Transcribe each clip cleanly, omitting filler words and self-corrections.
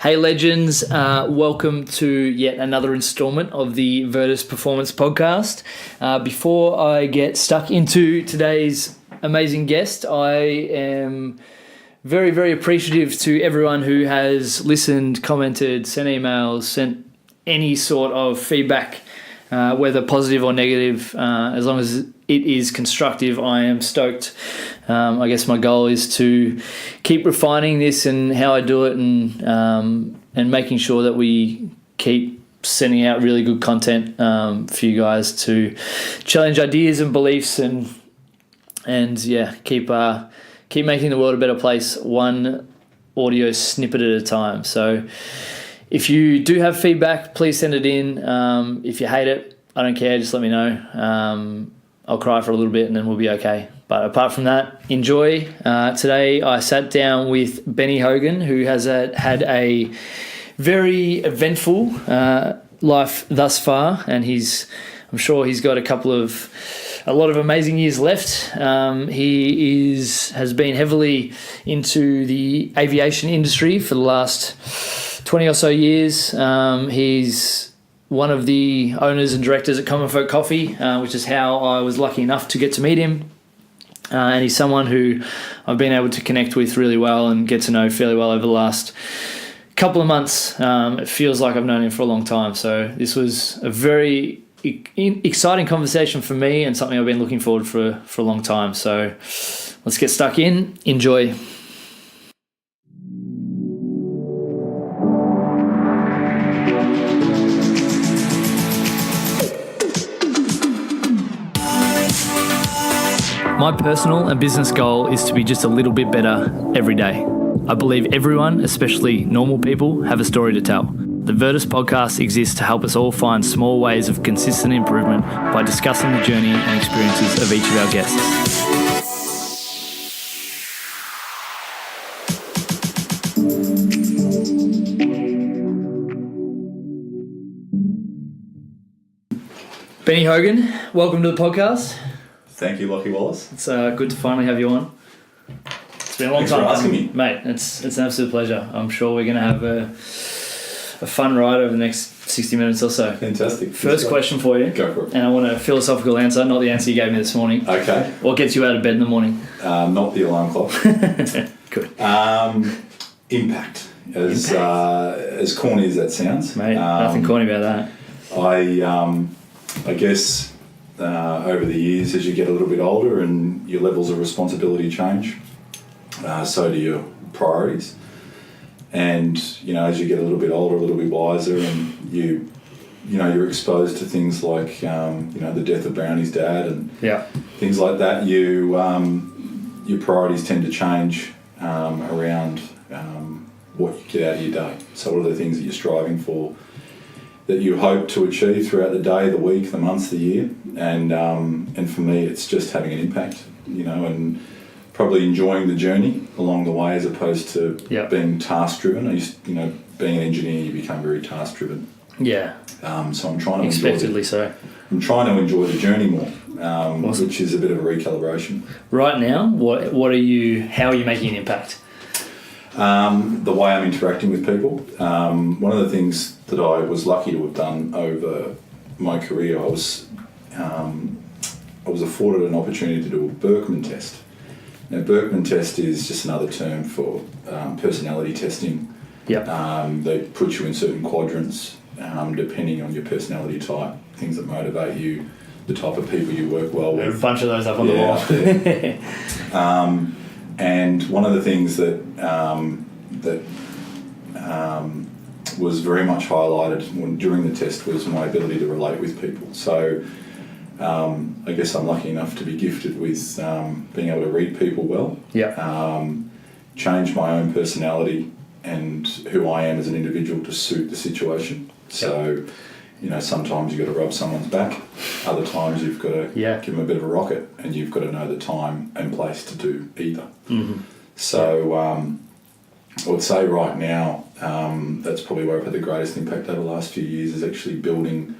Hey legends, welcome to yet another installment of the Virtus Performance Podcast. Before I get stuck into today's amazing guest, I am very, very appreciative to everyone who has listened, commented, sent emails, sent any sort of feedback, whether positive or negative. As long as it is constructive, I am stoked. I guess my goal is to keep refining this and how I do it, and making sure that we keep sending out really good content for you guys to challenge ideas and beliefs, and keep making the world a better place, one audio snippet at a time. So if you do have feedback, please send it in. If you hate it, I don't care, just let me know. I'll cry for a little bit and then we'll be okay. But apart from that, enjoy. Today I sat down with Ben Hogan, who has had a very eventful life thus far, and I'm sure he's got a lot of amazing years left. He has been heavily into the aviation industry for the last 20 or so years. He's one of the owners and directors at Commonfolk Coffee, which is how I was lucky enough to get to meet him. And he's someone who I've been able to connect with really well and get to know fairly well over the last couple of months. It feels like I've known him for a long time. So this was a very exciting conversation for me and something I've been looking forward for a long time. So let's get stuck in. Enjoy. My personal and business goal is to be just a little bit better every day. I believe everyone, especially normal people, have a story to tell. The Virtus podcast exists to help us all find small ways of consistent improvement by discussing the journey and experiences of each of our guests. Benny Hogan, welcome to the podcast. Thank you, Lachlanwallace. It's good to finally have you on. It's been a long Thanks time for asking me. Mate, it's an absolute pleasure. I'm sure we're going to have a fun ride over the next 60 minutes or so. Fantastic. First question for you. Go for it. And I want a philosophical answer, not the answer you gave me this morning. Okay. What gets you out of bed in the morning? Not the alarm clock. Good. Impact. As corny as that sounds. Mate, nothing corny about that. I guess over the years, as you get a little bit older and your levels of responsibility change, so do your priorities. And, as you get a little bit older, a little bit wiser, and you're exposed to things like, the death of Brownie's dad and things like that, your priorities tend to change around what you get out of your day. So what are the things that you're striving for, that you hope to achieve throughout the day, the week, the month, the year, and for me, it's just having an impact, and probably enjoying the journey along the way as opposed to being task driven. Being an engineer, you become very task driven. Yeah. So I'm trying to I'm trying to enjoy the journey more, awesome. Which is a bit of a recalibration. Right now, how are you making an impact? The way I'm interacting with people. One of the things that I was lucky to have done over my career, I was afforded an opportunity to do a Berkman test. Now, Berkman test is just another term for personality testing. Yep. They put you in certain quadrants depending on your personality type, things that motivate you, the type of people you work well with. A bunch of those up on the wall. And one of the things that was very much highlighted during the test was my ability to relate with people. So I guess I'm lucky enough to be gifted with being able to read people well, change my own personality and who I am as an individual to suit the situation. So, sometimes you've got to rub someone's back, other times you've got to give them a bit of a rocket, and you've got to know the time and place to do either. Mm-hmm. So I would say right now, that's probably where I've had the greatest impact over the last few years, is actually building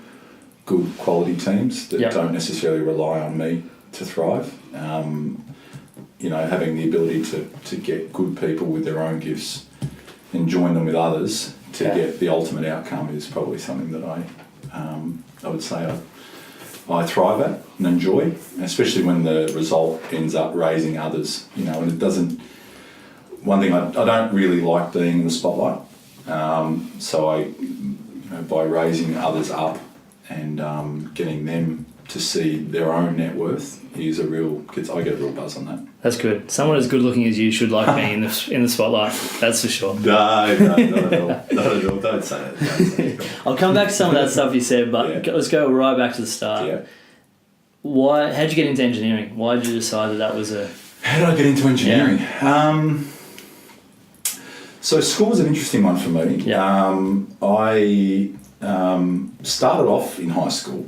good quality teams that don't necessarily rely on me to thrive. Having the ability to get good people with their own gifts and join them with others to Yeah. get the ultimate outcome is probably something that I would say I thrive at and enjoy, especially when the result ends up raising others, and it doesn't. One thing, I don't really like being in the spotlight, so by raising others up and getting them to see their own net worth is I get a real buzz on that. That's good. Someone as good looking as you should like being in the spotlight. That's for sure. No, not at all. Not at all. Don't say it. I'll come back to some of that stuff you said, but let's go right back to the start. Yeah. How'd you get into engineering? Why did you decide that was a... How did I get into engineering? Yeah. So school was an interesting one for me. Yeah. I started off in high school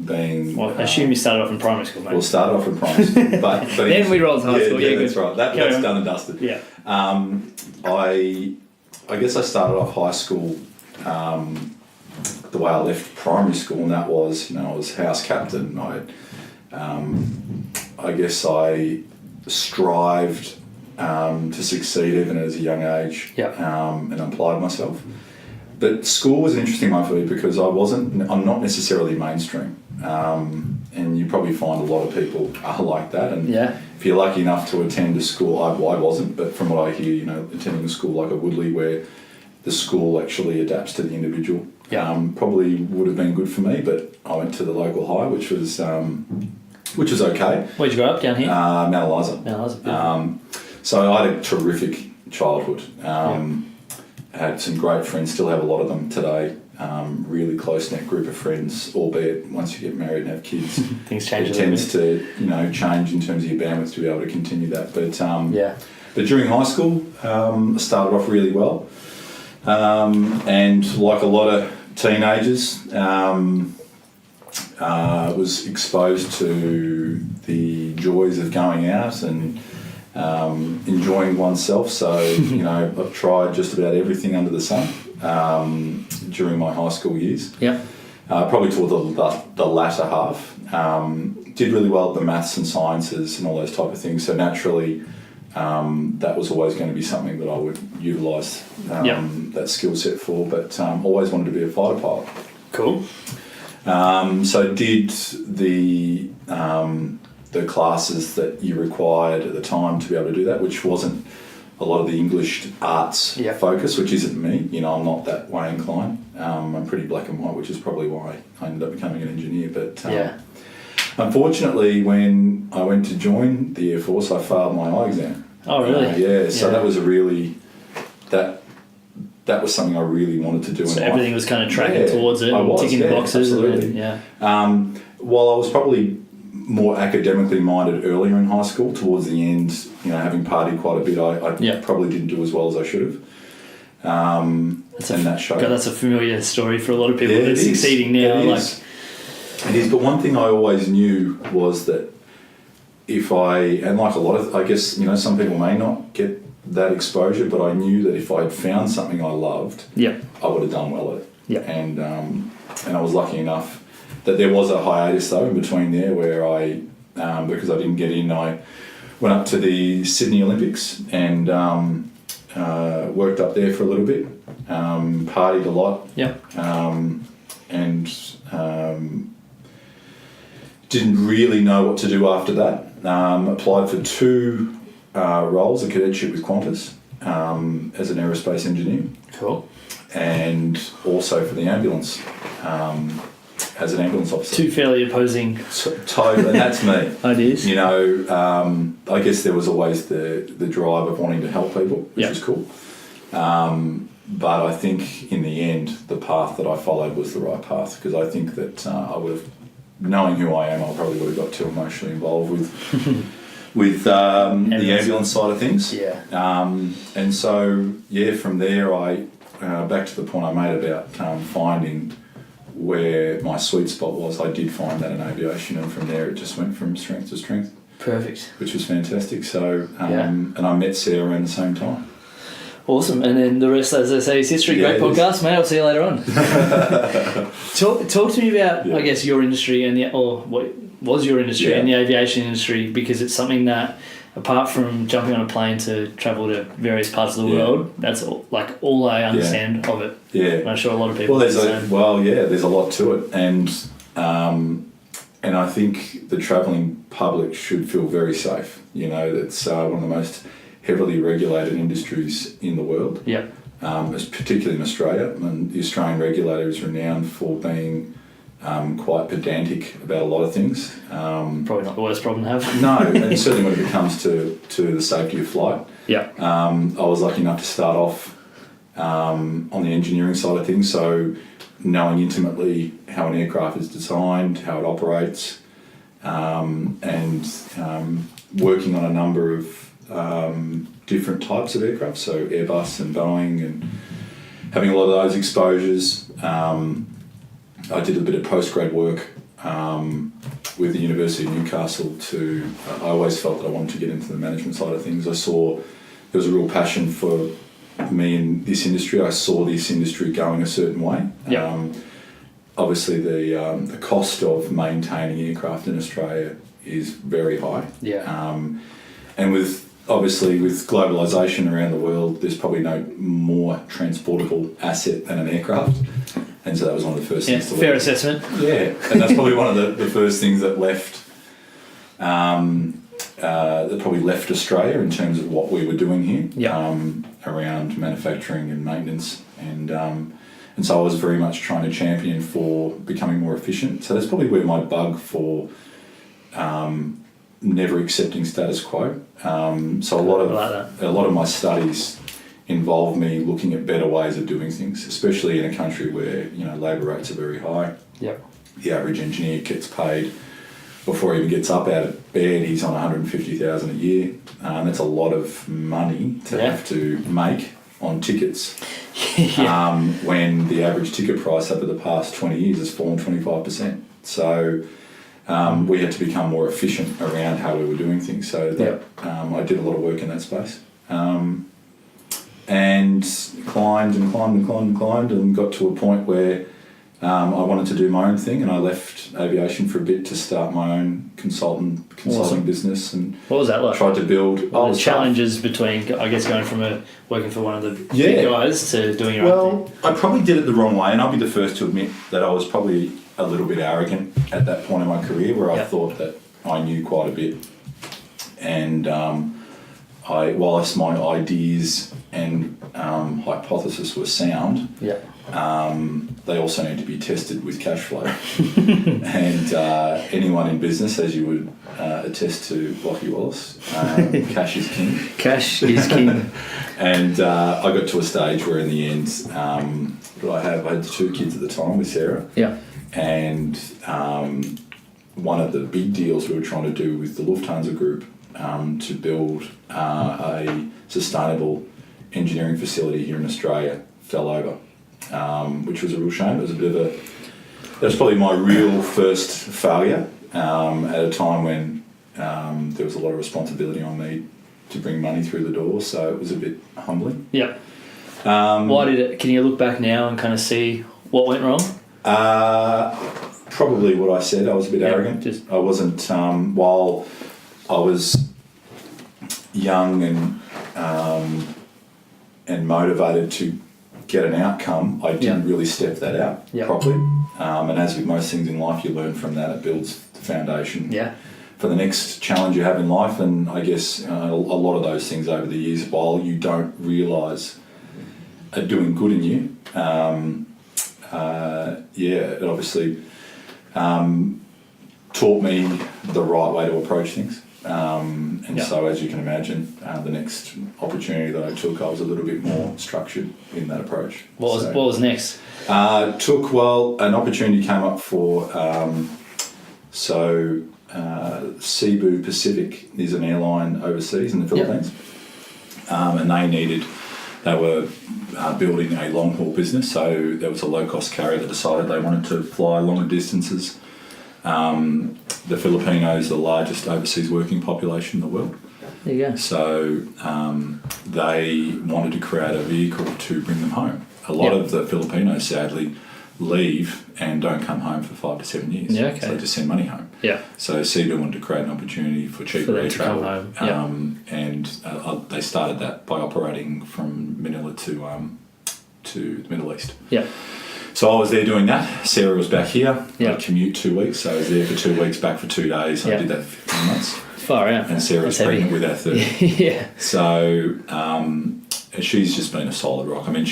being... Well, I assume you started off in primary school, mate. Well, started off in primary school. But then we rolled to high school. Yeah, Yeah, that's good. right. That's done and dusted. Yeah. I guess I started off high school the way I left primary school, and that was, I was house captain. I guess I strived to succeed even at a young age, and applied myself. But school was an interesting one for me because I'm not necessarily mainstream, and you probably find a lot of people are like that. And if you're lucky enough to attend a school, I wasn't, but from what I hear, attending a school like a Woodley where the school actually adapts to the individual, probably would have been good for me. But I went to the local high, which was okay. Where'd you grow up? Down here? Mount Eliza. Mount Eliza. So I had a terrific childhood. Had some great friends, still have a lot of them today. Really close-knit group of friends, albeit once you get married and have kids, things change. It tends to change in terms of your bandwidth to be able to continue that. But during high school, I started off really well, and like a lot of teenagers, was exposed to the joys of going out and enjoying oneself. So, I've tried just about everything under the sun during my high school years. Yeah. Probably toward the latter half. Did really well at the maths and sciences and all those type of things. So naturally, that was always going to be something that I would utilise that skill set for. But always wanted to be a fighter pilot. Cool. So did the classes that you required at the time to be able to do that, which wasn't a lot of the English arts focus, which isn't me. I'm not that way inclined. I'm pretty black and white, which is probably why I ended up becoming an engineer. But unfortunately, when I went to join the Air Force, I failed my eye exam. Oh, really? So that was that was something I really wanted to do. So everything was kind of tracking towards it, ticking the boxes. Absolutely. While I was probably more academically minded earlier in high school, towards the end, having partied quite a bit, I probably didn't do as well as I should have. That showed. God, that's a familiar story for a lot of people that are succeeding now. It is, but one thing I always knew was that I guess, some people may not get that exposure, but I knew that if I had found something I loved, I would have done well at it. And I was lucky enough that there was a hiatus though in between there where because I didn't get in, I went up to the Sydney Olympics and worked up there for a little bit, partied a lot, and didn't really know what to do after that. Applied for 2 roles, a cadetship with Qantas as an aerospace engineer. Cool. And also for the ambulance as an ambulance officer. 2 fairly opposing... Totally, and that's me. Ideas. I guess there was always the drive of wanting to help people, which is cool. But I think in the end, the path that I followed was the right path, because I think that I would have, knowing who I am, I probably would have got too emotionally involved with the ambulance side of things. And so, from there, I back to the point I made about finding where my sweet spot was. I did find that in aviation, and from there it just went from strength to strength. Perfect. Which was fantastic. So, and I met Sarah around the same time. Awesome. And then the rest, as I say, is history. Great podcast, mate. I'll see you later on. Talk to me about, I guess, your industry or what was your industry and the aviation industry, because it's something that apart from jumping on a plane to travel to various parts of the world, that's all I understand of it. Yeah. And I'm sure a lot of people. Well, there's a lot to it, and I think the travelling public should feel very safe. That's one of the most heavily regulated industries in the world. Yeah. Particularly in Australia, and the Australian regulator is renowned for being quite pedantic about a lot of things. Probably not the worst problem to have. No, and certainly when it comes to the safety of flight. Yeah. I was lucky enough to start off on the engineering side of things, so knowing intimately how an aircraft is designed, how it operates, and working on a number of different types of aircraft, so Airbus and Boeing, and having a lot of those exposures. I did a bit of postgrad work with the University of Newcastle I always felt that I wanted to get into the management side of things. I saw there was a real passion for me in this industry. I saw this industry going a certain way. Yeah. Obviously, the cost of maintaining aircraft in Australia is very high. Yeah. And with globalisation around the world, there's probably no more transportable asset than an aircraft. And so that was one of the first things to fair assessment. Yeah, and that's probably one of the first things that probably left Australia in terms of what we were doing here, around manufacturing and maintenance, and so I was very much trying to champion for becoming more efficient. So that's probably where my bug for never accepting status quo. So a lot of my studies involved me looking at better ways of doing things, especially in a country where labour rates are very high. Yep. The average engineer gets paid before he even gets up out of bed. He's on $150,000 a year. That's a lot of money to have to make on tickets. When the average ticket price over the past 20 years has fallen 25%. So we had to become more efficient around how we were doing things. So that I did a lot of work in that space. And climbed and got to a point where I wanted to do my own thing, and I left aviation for a bit to start my own consulting business. And what was that like? Tried to build the challenges between, I guess, going from working for one of the big guys to doing your own thing. I probably did it the wrong way, and I'll be the first to admit that I was probably a little bit arrogant at that point in my career, where I thought that I knew quite a bit, and whilst my ideas and hypothesis were sound, they also need to be tested with cash flow. And anyone in business, as you would attest to, Lachie Wallace, cash is king. Cash is king. And I got to a stage where, in the end, I had 2 kids at the time with Sarah. Yeah. And one of the big deals we were trying to do with the Lufthansa Group to build a sustainable engineering facility here in Australia fell over, which was a real shame. It was that was probably my real first failure at a time when there was a lot of responsibility on me to bring money through the door, so it was a bit humbling. Yeah. Why did it? Can you look back now and kind of see what went wrong? Probably what I said. I was a bit arrogant. I wasn't. While I was young and motivated to get an outcome, I didn't really step that out properly. And as with most things in life, you learn from that. It builds the foundation for the next challenge you have in life. And I guess a lot of those things over the years, while you don't realise are doing good in you, it obviously taught me the right way to approach things. So, as you can imagine, the next opportunity that I took, I was a little bit more structured in that approach. What was next? An opportunity came up for Cebu Pacific is an airline overseas in the Philippines, and they were building a long haul business. So there was a low cost carrier that decided they wanted to fly longer distances. The Filipinos are the largest overseas working population in the world. There you go. So they wanted to create a vehicle to bring them home. A lot of the Filipinos, sadly, leave and don't come home for 5 to 7 years. Yeah, okay. So they just send money home. Yeah. So Cebu wanted to create an opportunity for cheaper air travel. Come home. And they started that by operating from Manila to the Middle East. Yeah. So I was there doing that. Sarah was back here. Yeah. I'd commute 2 weeks. So I was there for 2 weeks, back for 2 days. I did that for 15 months. Far out. And Sarah's pregnant with our third. Yeah. So she's just been a solid rock. I mean,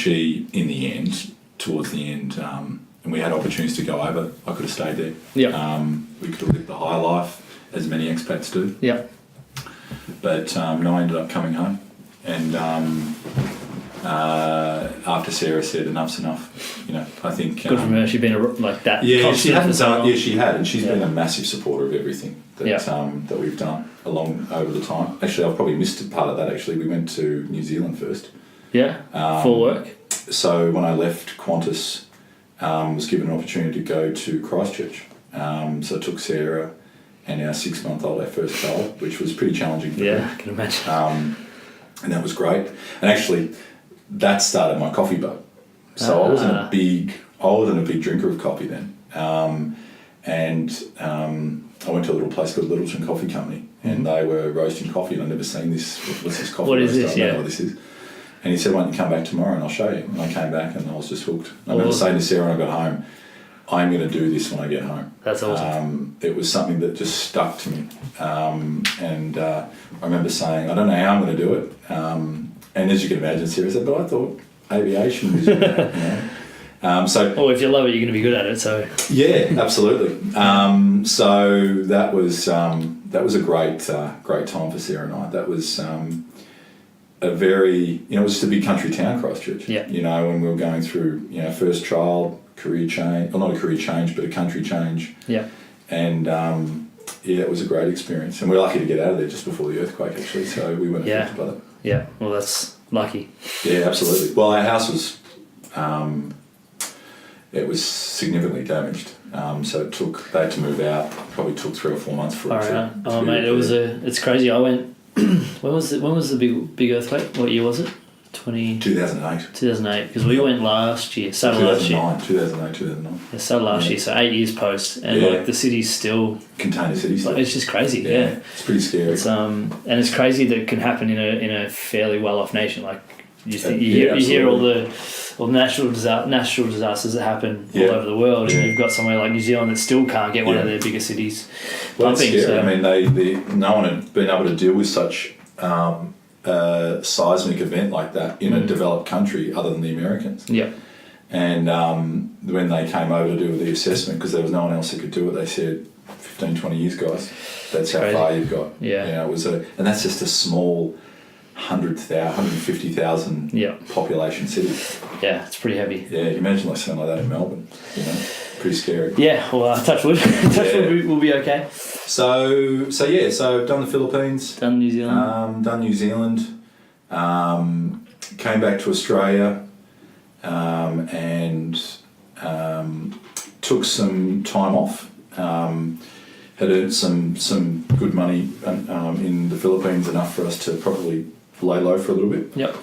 towards the end, and we had opportunities to go over, I could have stayed there. Yeah. We could have lived the high life, as many expats do. Yeah. But no, I ended up coming home. And after Sarah said enough's enough, I think... Good from her. She'd been like that. Yeah, she hadn't done... Yeah, she had. And she's been a massive supporter of everything that we've done over the time. Actually, I've probably missed a part of that, actually. We went to New Zealand first. Yeah, full work. So when I left Qantas, was given an opportunity to go to Christchurch. So I took Sarah and our 6-month-old, our first child, which was pretty challenging for her. I can imagine. And that was great. And actually, that started my coffee boat. So I wasn't a big drinker of coffee then. And I went to a little place called Littleton Coffee Company, and they were roasting coffee, and I'd never seen this. What's this coffee? What is this? I don't know what this is. And he said, why don't you come back tomorrow and I'll show you. And I came back and I was just hooked. I remember saying to Sarah when I got home, I'm going to do this when I get home. That's awesome. It was something that just stuck to me. And I remember saying, I don't know how I'm going to do it. And as you can imagine, Sarah said, but I thought aviation was, Well, if you love it, you're going to be good at it. So yeah, absolutely. So that was a great time for Sarah and I. That was a very, it was just a big country town, Christchurch. Yeah. When we were going through, first child, career change, well, not a career change, but a country change. Yeah. And it was a great experience. And we were lucky to get out of there just before the earthquake, actually. So we weren't affected by that. Yeah. Well, that's lucky. Yeah, absolutely. Well, our house was, it was significantly damaged. So they had to move out. Probably took 3 or 4 months for it to. Oh, mate, it's crazy. I went. When was the big earthquake? What year was it? 2008. 2008, because we went last year. Started last year. 2009. It started last year, so 8 years post, and the city's still container city. Like, it's just crazy. Yeah, it's pretty scary. It's and it's crazy that it can happen in a fairly well off nation. Like you hear all the natural disasters that happen all over the world, and you've got somewhere like New Zealand that still can't get one of their bigger cities pumping. It's scary. I mean, no one had been able to deal with such a seismic event like that in a developed country other than the Americans. Yeah. And when they came over to do the assessment, because there was no one else that could do it, they said 15, 20 years, guys. That's how far you've got. Yeah. It was and that's just a small 150,000 population city. Yeah, it's pretty heavy. Yeah, you imagine like something like that in Melbourne. Pretty scary. Yeah, well, touch wood. Touch wood, we'll be okay. So I've done the Philippines. Done New Zealand. Done New Zealand. Came back to Australia, and took some time off. Had earned some good money in the Philippines, enough for us to probably lay low for a little bit. Yep.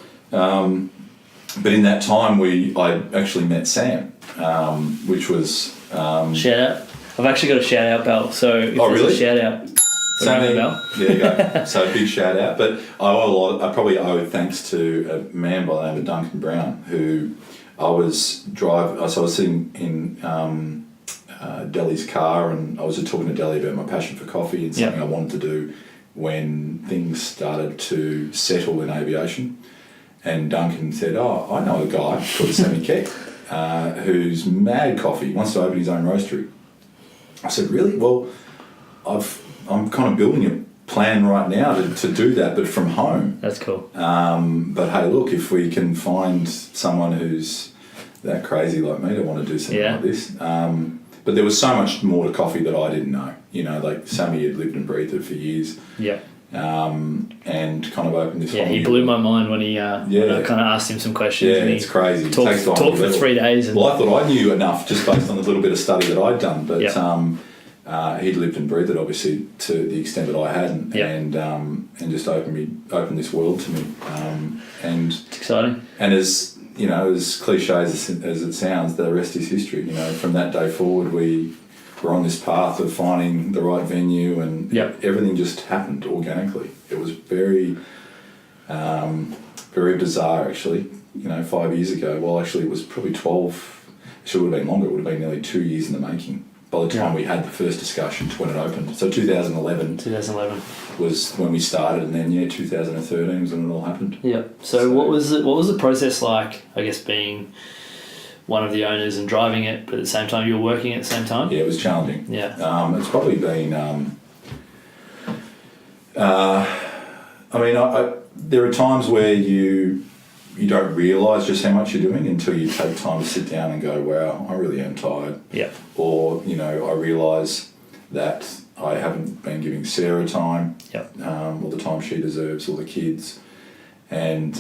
But in that time, I actually met Sam, which was shout out. I've actually got a shout out bell. So if there's a shout out, Sam, there you go. So big shout out. But I probably owe thanks to a man by the name of Duncan Brown, who I was driving. So I was sitting in Delhi's car, and I was just talking to Delhi about my passion for coffee and something I wanted to do when things started to settle in aviation. And Duncan said, I know a guy called Sammy Keck, who's mad coffee, wants to open his own roastery. I said, really? Well, I'm kind of building a plan right now to do that, but from home. That's cool. But hey, look, if we can find someone who's that crazy like me to want to do something like this. But there was so much more to coffee that I didn't know. Like Sammy had lived and breathed it for years. Yeah. And kind of opened this. Yeah, he blew my mind when when I kind of asked him some questions. Yeah, and it's crazy. Talked for 3 days. Well, I thought I knew enough just based on the little bit of study that I'd done, but he'd lived and breathed it obviously to the extent that I hadn't, and just opened this world to me. And it's exciting. And as you know, as cliche as it sounds, the rest is history. You know, from that day forward, we were on this path of finding the right venue, and everything just happened organically. It was very, very bizarre, actually. You know, 5 years ago, well, actually, it was probably 12. It would have been longer. It would have been nearly 2 years in the making by the time we had the first discussion to when it opened. So 2011 was when we started, and then 2013 was when it all happened. Yeah. So what was the process like? I guess being one of the owners and driving it, but at the same time you were working at the same time. Yeah, it was challenging. Yeah. It's probably been. I mean, there are times where you don't realise just how much you're doing until you take time to sit down and go, wow, I really am tired. Yeah. Or, I realise that I haven't been giving Sarah time, or the time she deserves, or the kids. And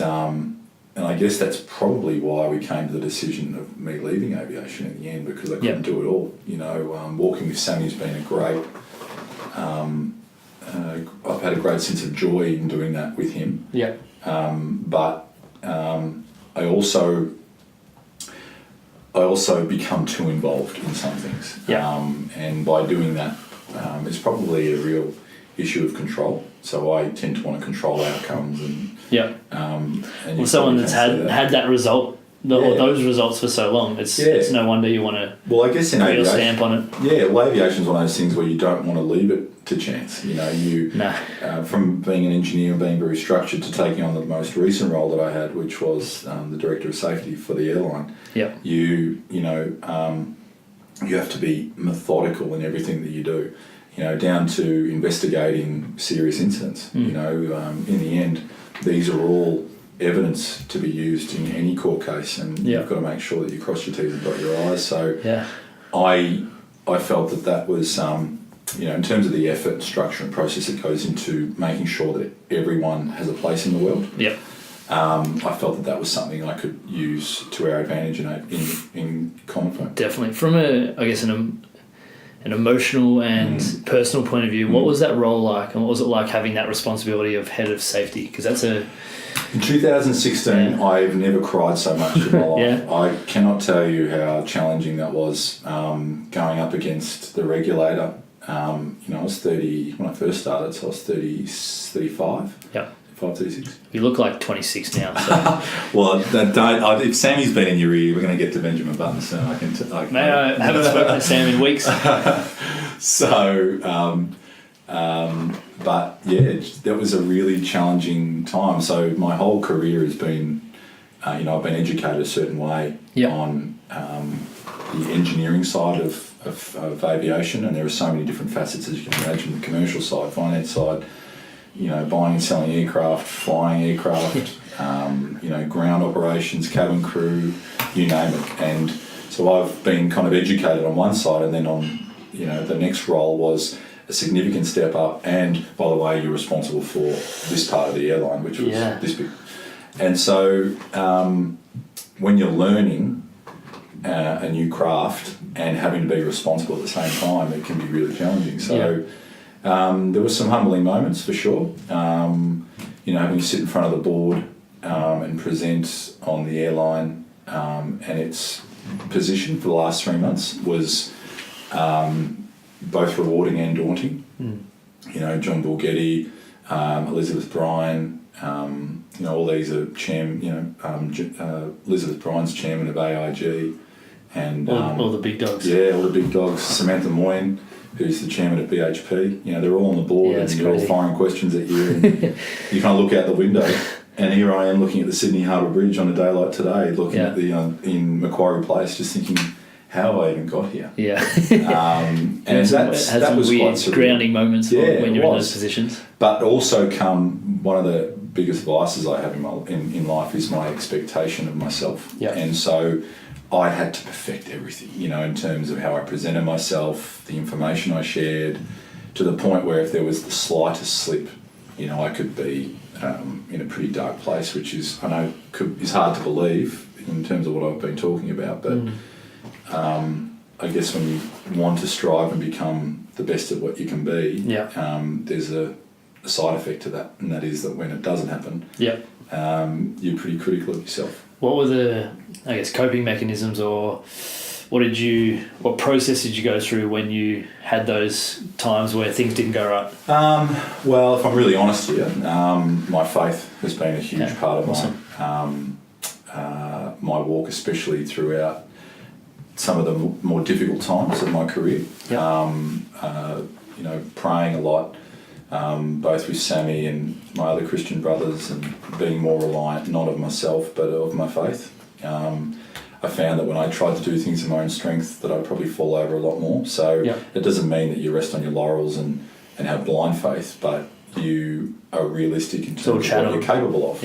I guess that's probably why we came to the decision of me leaving aviation in the end, because I couldn't do it all. Walking with Sammy's been a great... I've had a great sense of joy in doing that with him. Yeah. But I also become too involved in some things. Yeah. And by doing that, it's probably a real issue of control. So I tend to want to control outcomes and well, someone that's had that result or those results for so long, it's no wonder you want to I guess in put your aviation, stamp on it. Yeah, well, aviation's one of those things where you don't want to leave it to chance. From being an engineer and being very structured to taking on the most recent role that I had, which was the Director of Safety for the airline. Yeah. You have to be methodical in everything that you do. Down to investigating serious incidents. In the end, these are all evidence to be used in any court case, and you've got to make sure that you cross your T's and dot your I's. So I felt that was, in terms of the effort, structure and process that goes into making sure that everyone has a place in the world. Yeah. I felt that was something I could use to our advantage in Commonfolk. Definitely. From an emotional and personal point of view, what was that role like, and what was it like having that responsibility of head of safety? Because that's In 2016, I've never cried so much in my life. I cannot tell you how challenging that was, going up against the regulator. I was 30 when I first started, so I was 35. Yeah. 536. You look like 26 now. So. Well, if Sammy's been in your ear, we're going to get to Benjamin Button soon. I haven't spoken to Sam in weeks. So, but yeah, that was a really challenging time. So my whole career has been, I've been educated a certain way on the engineering side of aviation, and there are so many different facets, as you can imagine: the commercial side, finance side. Buying and selling aircraft, flying aircraft, ground operations, cabin crew, you name it. And so I've been kind of educated on one side, and then on, the next role was a significant step up. And by the way, you're responsible for this part of the airline, which was this big. And so when you're learning a new craft and having to be responsible at the same time, it can be really challenging. So. There were some humbling moments for sure. Having to sit in front of the board and present on the airline and its position for the last 3 months was both rewarding and daunting. John Borghetti, Elizabeth Bryan, all these are Elizabeth Bryan's chairman of AIG, and all the big dogs. Yeah, all the big dogs. Samantha Moyne, who's the chairman of BHP. They're all on the board, and they're all firing questions at you. And you kind of look out the window, and here I am looking at the Sydney Harbour Bridge on a day like today, looking at the in Macquarie Place, just thinking, how have I even got here? Yeah. And that was weird quite surreal. grounding moments when you're in those positions. But also one of the biggest vices I have in life is my expectation of myself. Yeah. And so I had to perfect everything, in terms of how I presented myself, the information I shared, to the point where if there was the slightest slip, I could be in a pretty dark place, which is, I know, is hard to believe in terms of what I've been talking about, but I guess when you want to strive and become the best at what you can be, there's a side effect to that, and that is that when it doesn't happen, you're pretty critical of yourself. what were the, I guess, coping mechanisms, or what process did you go through when you had those times where things didn't go right? Well, if I'm really honest here, my faith has been a huge part of my walk, especially throughout some of the more difficult times of my career. Praying a lot, both with Sammy and my other Christian brothers, and being more reliant not of myself but of my faith. I found that when I tried to do things in my own strength, that I'd probably fall over a lot more. So it doesn't mean that you rest on your laurels and have blind faith, but you are realistic in terms of what you're capable of.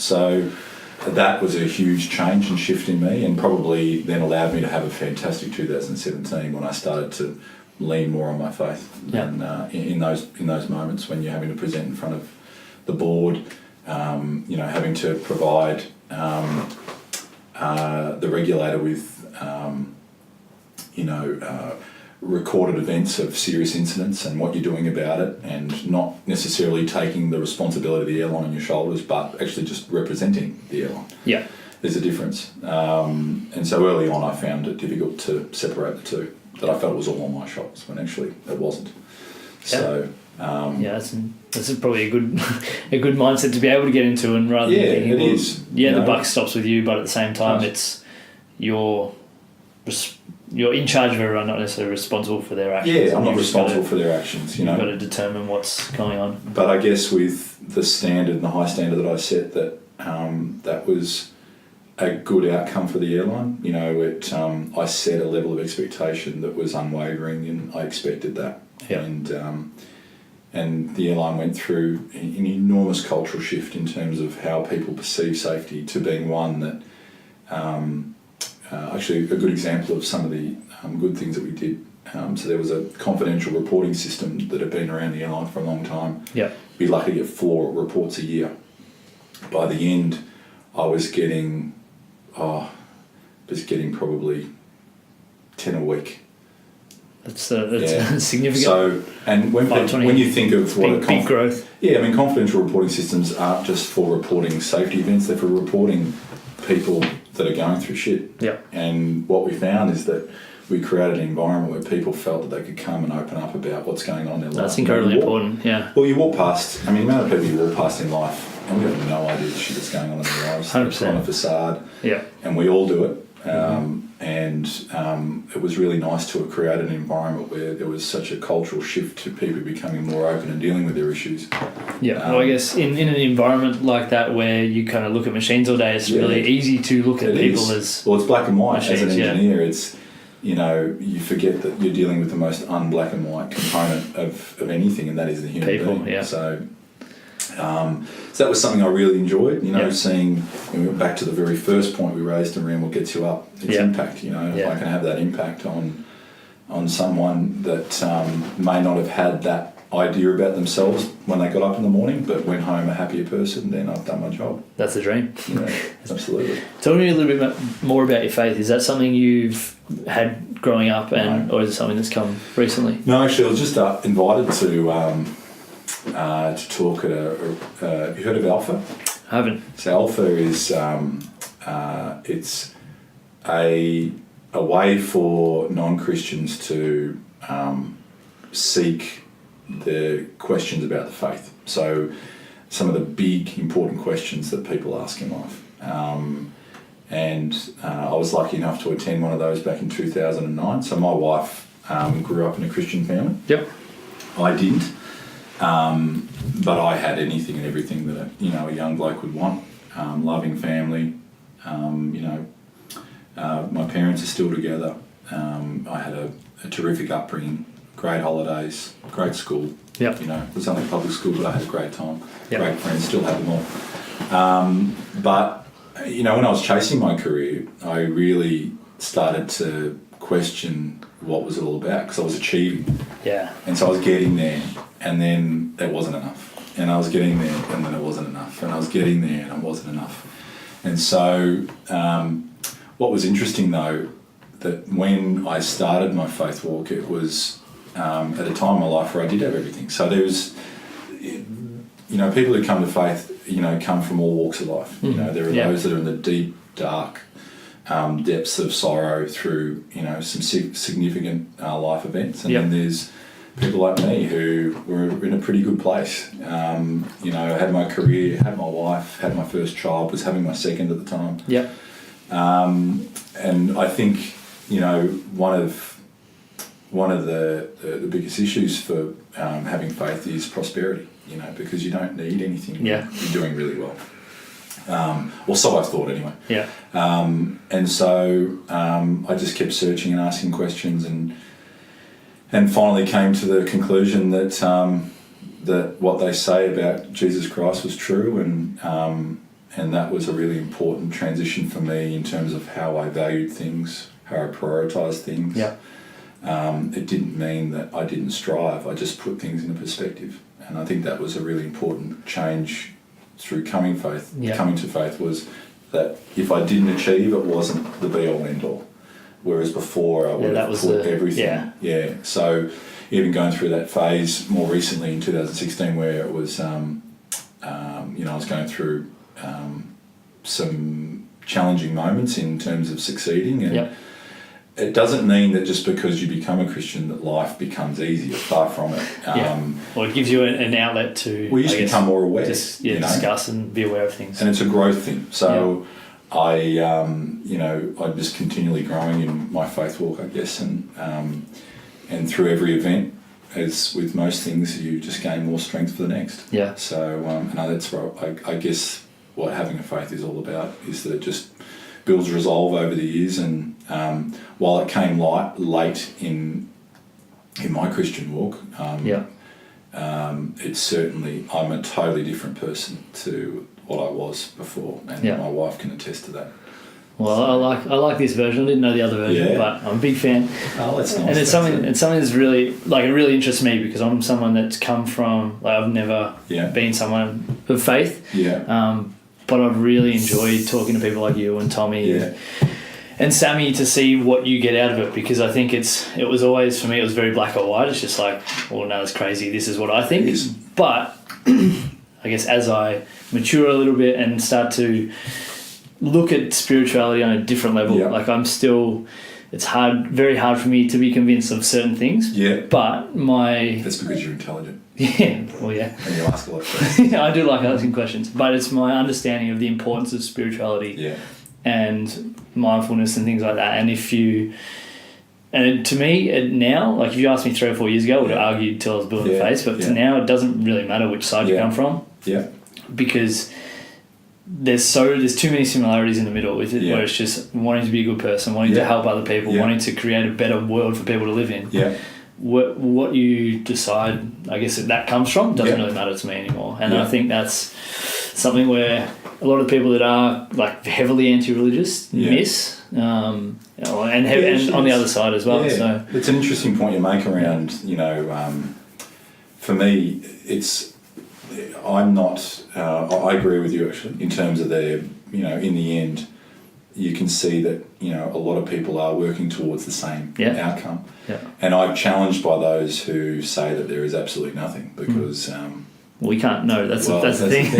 So that was a huge change and shift in me, and probably then allowed me to have a fantastic 2017 when I started to lean more on my faith. And in those moments when you're having to present in front of the board, having to provide the regulator with recorded events of serious incidents and what you're doing about it, and not necessarily taking the responsibility of the airline on your shoulders, but actually just representing the airline. There's a difference. And so early on I found it difficult to separate the two, that I felt it was all on my shoulders when actually it wasn't. So that's probably a good mindset to be able to get into, and rather than thinking, it is. The buck stops with you, but at the same time, it's you're in charge of everyone, not necessarily responsible for their actions. I'm not responsible for their actions. You've got to determine what's going on. But I guess with the standard and the high standard that I set, that was a good outcome for the airline. I set a level of expectation that was unwavering, and I expected that. And the airline went through an enormous cultural shift in terms of how people perceive safety, to being one that actually a good example of some of the good things that we did. So there was a confidential reporting system that had been around the airline for a long time. Be lucky to get 4 reports a year. By the end, I was getting probably 10 a week. That's significant. So, and when you think of what big growth. Confidential reporting systems aren't just for reporting safety events; they're for reporting people that are going through shit. And what we found is that we created an environment where people felt that they could come and open up about what's going on in their life. That's incredibly important. Well, you walk past. The amount of people you walk past in life, and we have no idea the shit that's going on in their lives. 100%. It's on a facade. And we all do it. And it was really nice to have created an environment where there was such a cultural shift to people becoming more open and dealing with their issues. Well, I guess in an environment like that where you kind of look at machines all day, it's really easy to look at people as it's black and white. Machines, as an engineer, it's you forget that you're dealing with the most un-black and white component of anything, and that is the human being. So that was something I really enjoyed, seeing, when we went back to the very first point we raised around what gets you up, its impact, if I can have that impact on someone that may not have had that idea about themselves when they got up in the morning, but went home a happier person, then I've done my job. That's the dream. Absolutely. Tell me a little bit more about your faith. Is that something you've had growing up, or is it something that's come recently? No, actually, I was just invited to talk at have you heard of Alpha? I haven't. So Alpha is it's a way for non-Christians to seek the questions about the faith. So some of the big important questions that people ask in life. And I was lucky enough to attend one of those back in 2009. So my wife grew up in a Christian family. I didn't. But I had anything and everything that a young bloke would want. Loving family. My parents are still together. I had a terrific upbringing, great holidays, great school. It was only public school, but I had a great time. Great friends, still have them all. But when I was chasing my career, I really started to question what was it all about, because I was achieving. And so I was getting there, and then it wasn't enough. And I was getting there, and then it wasn't enough. And I was getting there, and it wasn't enough. And so what was interesting, though, that when I started my faith walk, it was at a time in my life where I did have everything. So there was, people who come to faith, come from all walks of life. There are those that are in the deep, dark depths of sorrow through, some significant life events. And then there's people like me who were in a pretty good place. Had my career, had my wife, had my first child, was having my second at the time. Yep. And I think, one of the biggest issues for having faith is prosperity, because you don't need anything. Yeah. You're doing really well. Well, so I've thought anyway. Yeah. And so I just kept searching and asking questions and finally came to the conclusion that that what they say about Jesus Christ was true, and that was a really important transition for me in terms of how I valued things, how I prioritised things. Yeah. It didn't mean that I didn't strive. I just put things into perspective, and I think that was a really important change through coming to faith, was that if I didn't achieve, it wasn't the be-all end-all. Whereas before I would have put everything. Yeah. So even going through that phase more recently in 2016, where it was, I was going through some challenging moments in terms of succeeding, and it doesn't mean that just because you become a Christian that life becomes easier. Far from it. Well, it gives you an outlet to become more aware, discuss and be aware of things. And it's a growth thing. So I'm just continually growing in my faith walk, I guess, and through every event, as with most things, you just gain more strength for the next. Yeah. So that's what I guess what having a faith is all about, is that it just builds resolve over the years, and while it came late in my Christian walk, it's certainly, I'm a totally different person to what I was before, and my wife can attest to that. Well, I like this version. I didn't know the other version, but I'm a big fan. Oh, that's nice. And it's something that's really, it really interests me, because I'm someone that's come from, I've never been someone of faith. Yeah. But I've really enjoyed talking to people like you and Tommy and Sammy to see what you get out of it, because I think it was always, for me, it was very black or white. It's just like, well, no, it's crazy. This is what I think. But I guess as I mature a little bit and start to look at spirituality on a different level, like I'm still, it's very hard for me to be convinced of certain things. Yeah. But that's because you're intelligent. Yeah, well, yeah. And you ask a lot of questions. I do like asking questions, but it's my understanding of the importance of spirituality and mindfulness and things like that. And to me, now, like if you asked me 3 or 4 years ago, I would have argued till I was blue in the face, but to now it doesn't really matter which side you come from. Yeah. Because there's too many similarities in the middle with it, where it's just wanting to be a good person, wanting to help other people, wanting to create a better world for people to live in. Yeah. What you decide, I guess, that comes from doesn't really matter to me anymore. And I think that's something where a lot of people that are like heavily anti-religious miss, and on the other side as well. Yeah. So it's an interesting point you make around, for me, I'm not. I agree with you actually in terms of in the end, you can see that a lot of people are working towards the same outcome. Yeah. And I'm challenged by those who say that there is absolutely nothing, because we can't know. That's the thing.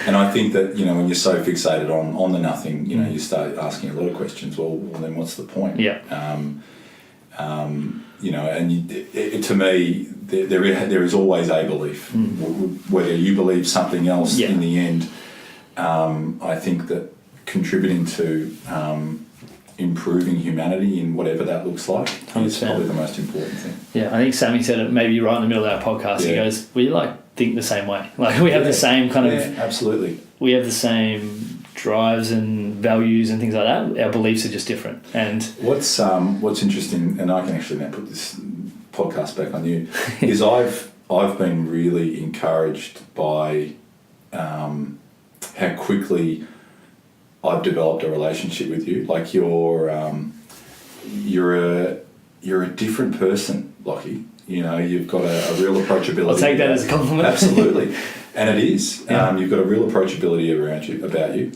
And I think that when you're so fixated on the nothing, you start asking a lot of questions. Well, then what's the point? Yeah. And to me, there is always a belief, whether you believe something else in the end. I think that contributing to improving humanity in whatever that looks like 100%. Is probably the most important thing. Yeah, I think Sammy said it maybe right in the middle of our podcast. Yeah. He goes, we think the same way. Like we have the same kind of... absolutely. We have the same drives and values and things like that. Our beliefs are just different. And what's interesting, and I can actually now put this podcast back on you, is I've been really encouraged by how quickly I've developed a relationship with you. Like you're a different person, Lachie. You've got a real approachability. I'll take that as a compliment. Absolutely, and it is. Yeah. You've got a real approachability about you.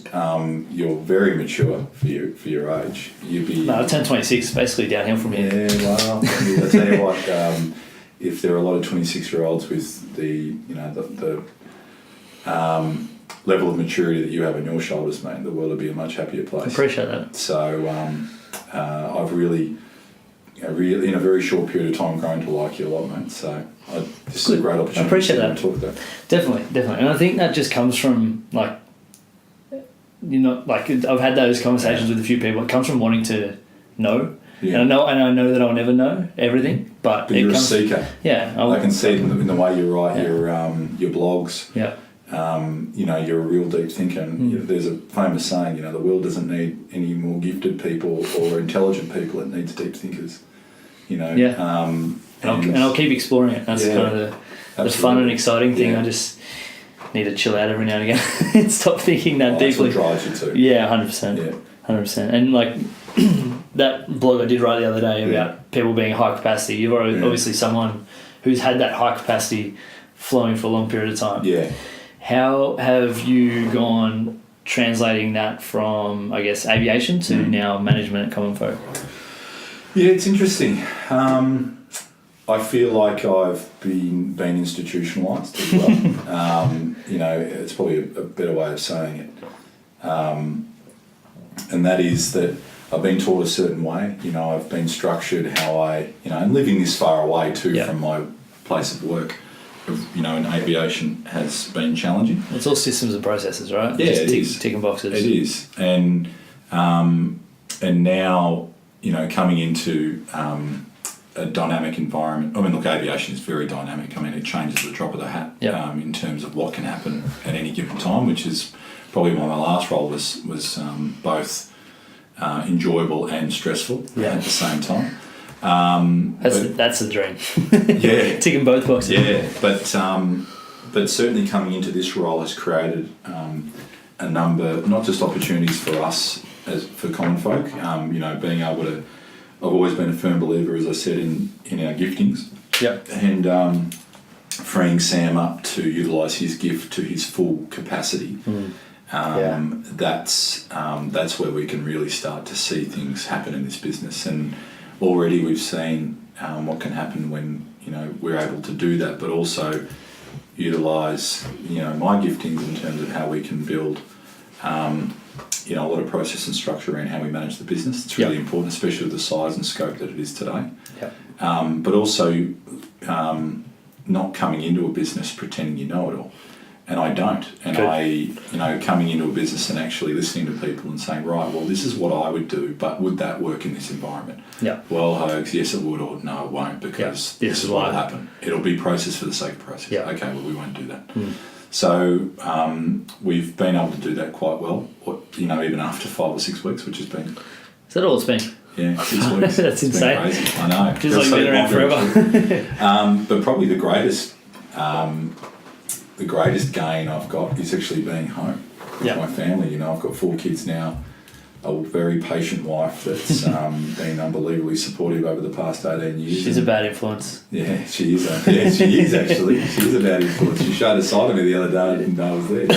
You're very mature for your age. I turned 26, basically downhill from here. Yeah, well, I tell you what. If there are a lot of 26-year-olds with the level of maturity that you have on your shoulders, mate, the world would be a much happier place. I appreciate that. So I've really, in a very short period of time, grown to like you a lot, mate. So this is a great opportunity. I appreciate that. To talk about. Definitely. And I think that just comes from, like, I've had those conversations with a few people. It comes from wanting to know. Yeah. And I know that I'll never know everything, but you're a seeker. Yeah. I can see it in the way you write your blogs. Yeah. You're a real deep thinker. And, there's a famous saying, the world doesn't need any more gifted people or intelligent people. It needs deep thinkers. And I'll keep exploring it. That's kind of the fun and exciting thing. I just need to chill out every now and again and stop thinking that deeply. That's what drives you too. Yeah, 100%. Yeah. 100%. And like that blog I did write the other day about people being high capacity, you're obviously someone who's had that high capacity flowing for a long period of time. Yeah. How have you gone translating that from, I guess, aviation to now management at Commonfolk? Yeah, it's interesting. I feel like I've been institutionalised as well. It's probably a better way of saying it. And that is that I've been taught a certain way. I've been structured how and living this far away too from my place of work, in aviation has been challenging. It's all systems and processes, right? Yeah, just ticking boxes. It is. And now, coming into a dynamic environment. I mean, look, aviation is very dynamic. I mean, it changes at the drop of the hat in terms of what can happen at any given time, which is probably why my last role was both enjoyable and stressful at the same time. That's the dream. Yeah. Ticking both boxes. Yeah, but certainly coming into this role has created a number, not just opportunities for us for Commonfolk, being able to. I've always been a firm believer, as I said, in our giftings. Yep. And freeing Sam up to utilise his gift to his full capacity. That's where we can really start to see things happen in this business. And already we've seen what can happen when we're able to do that, but also utilise my giftings in terms of how we can build. A lot of process and structure around how we manage the business. It's really important, especially with the size and scope that it is today. Yep. But also not coming into a business pretending you know it all. And I don't. And coming into a business and actually listening to people and saying, right, well, this is what I would do, but would that work in this environment? Yeah. Well, Hogs, yes, it would, or no, it won't, because this is what will happen. It'll be process for the sake of process. Yeah. Okay, well, we won't do that. So we've been able to do that quite well, even after 5 or 6 weeks, which has been... Is that all it's been? Yeah, 6 weeks. That's insane. Been crazy. I know. Feels like you've been around forever. But probably the greatest gain I've got is actually being home with my family. I've got 4 kids now, a very patient wife that's been unbelievably supportive over the past 18 years. She's a bad influence. Yeah, she is. She is actually. She is a bad influence. She showed a side of me the other day. I didn't know it was there.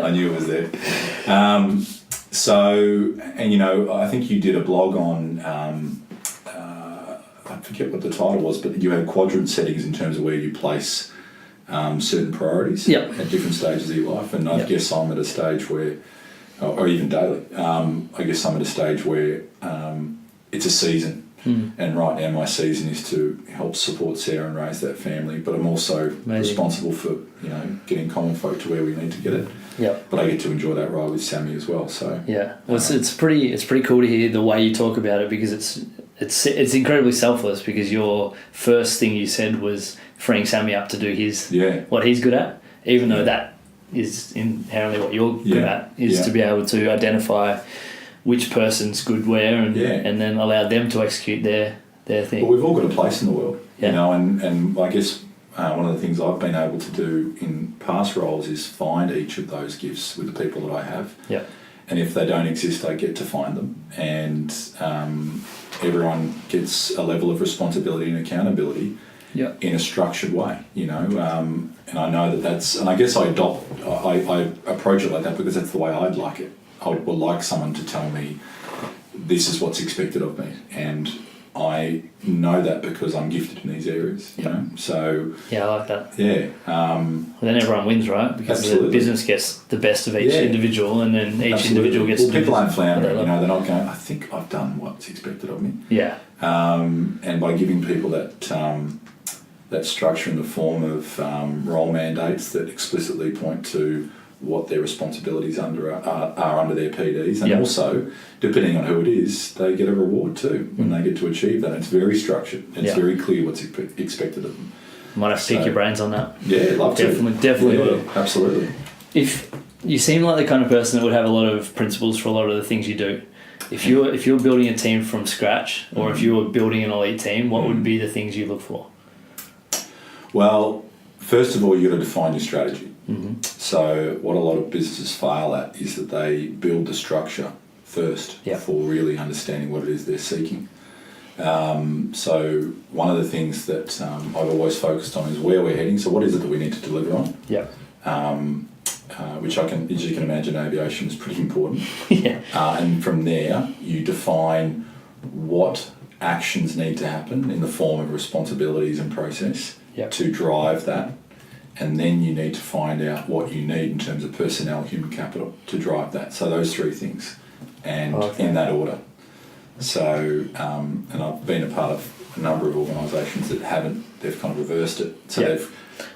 I knew it was there. I think you did a blog on, I forget what the title was, but you had quadrant settings in terms of where you place certain priorities at different stages of your life. And I guess I'm at a stage where, or even daily, I guess I'm at a stage where it's a season. And right now my season is to help support Sarah and raise that family, but I'm also responsible for getting Commonfolk to where we need to get it. But I get to enjoy that ride with Sammy as well. So it's pretty cool to hear the way you talk about it, because it's incredibly selfless, because your first thing you said was freeing Sammy up to do what he's good at, even though that is inherently what you're good at, is to be able to identify which person's good where and then allow them to execute their thing. Well, we've all got a place in the world, and I guess one of the things I've been able to do in past roles is find each of those gifts with the people that I have. And if they don't exist, I get to find them. And everyone gets a level of responsibility and accountability in a structured way, and I know that's, and I guess I approach it like that because that's the way I'd like it. I would like someone to tell me this is what's expected of me, and I know that because I'm gifted in these areas, you know. So yeah, I like that. yeah, Then everyone wins, right? Because absolutely. the business gets the best of each individual, and then each individual gets. Well, people aren't floundering, you know. They're not going, I think I've done what's expected of me. Yeah. And by giving people that that structure in the form of role mandates that explicitly point to what their responsibilities are under their PDs, and also, depending on who it is, they get a reward too when they get to achieve that. It's very structured. It's very clear what's expected of them. Might have to pick your brains on that. Yeah, love to. Definitely. Yeah, absolutely. If you seem like the kind of person that would have a lot of principles for a lot of the things you do, if you're building a team from scratch, or if you were building an elite team, what would be the things you look for? Well, first of all, you've got to define your strategy. Mm-hmm. So what a lot of businesses fail at is that they build the structure first for really understanding what it is they're seeking. So one of the things that I've always focused on is where we're heading. So what is it that we need to deliver on? Yeah. Which as you can imagine, aviation is pretty important. Yeah. And from there, you define what actions need to happen in the form of responsibilities and process to drive that. And then you need to find out what you need in terms of personnel, human capital to drive that. So those three things, and in that order. So, and I've been a part of a number of organisations that haven't, they've kind of reversed it. So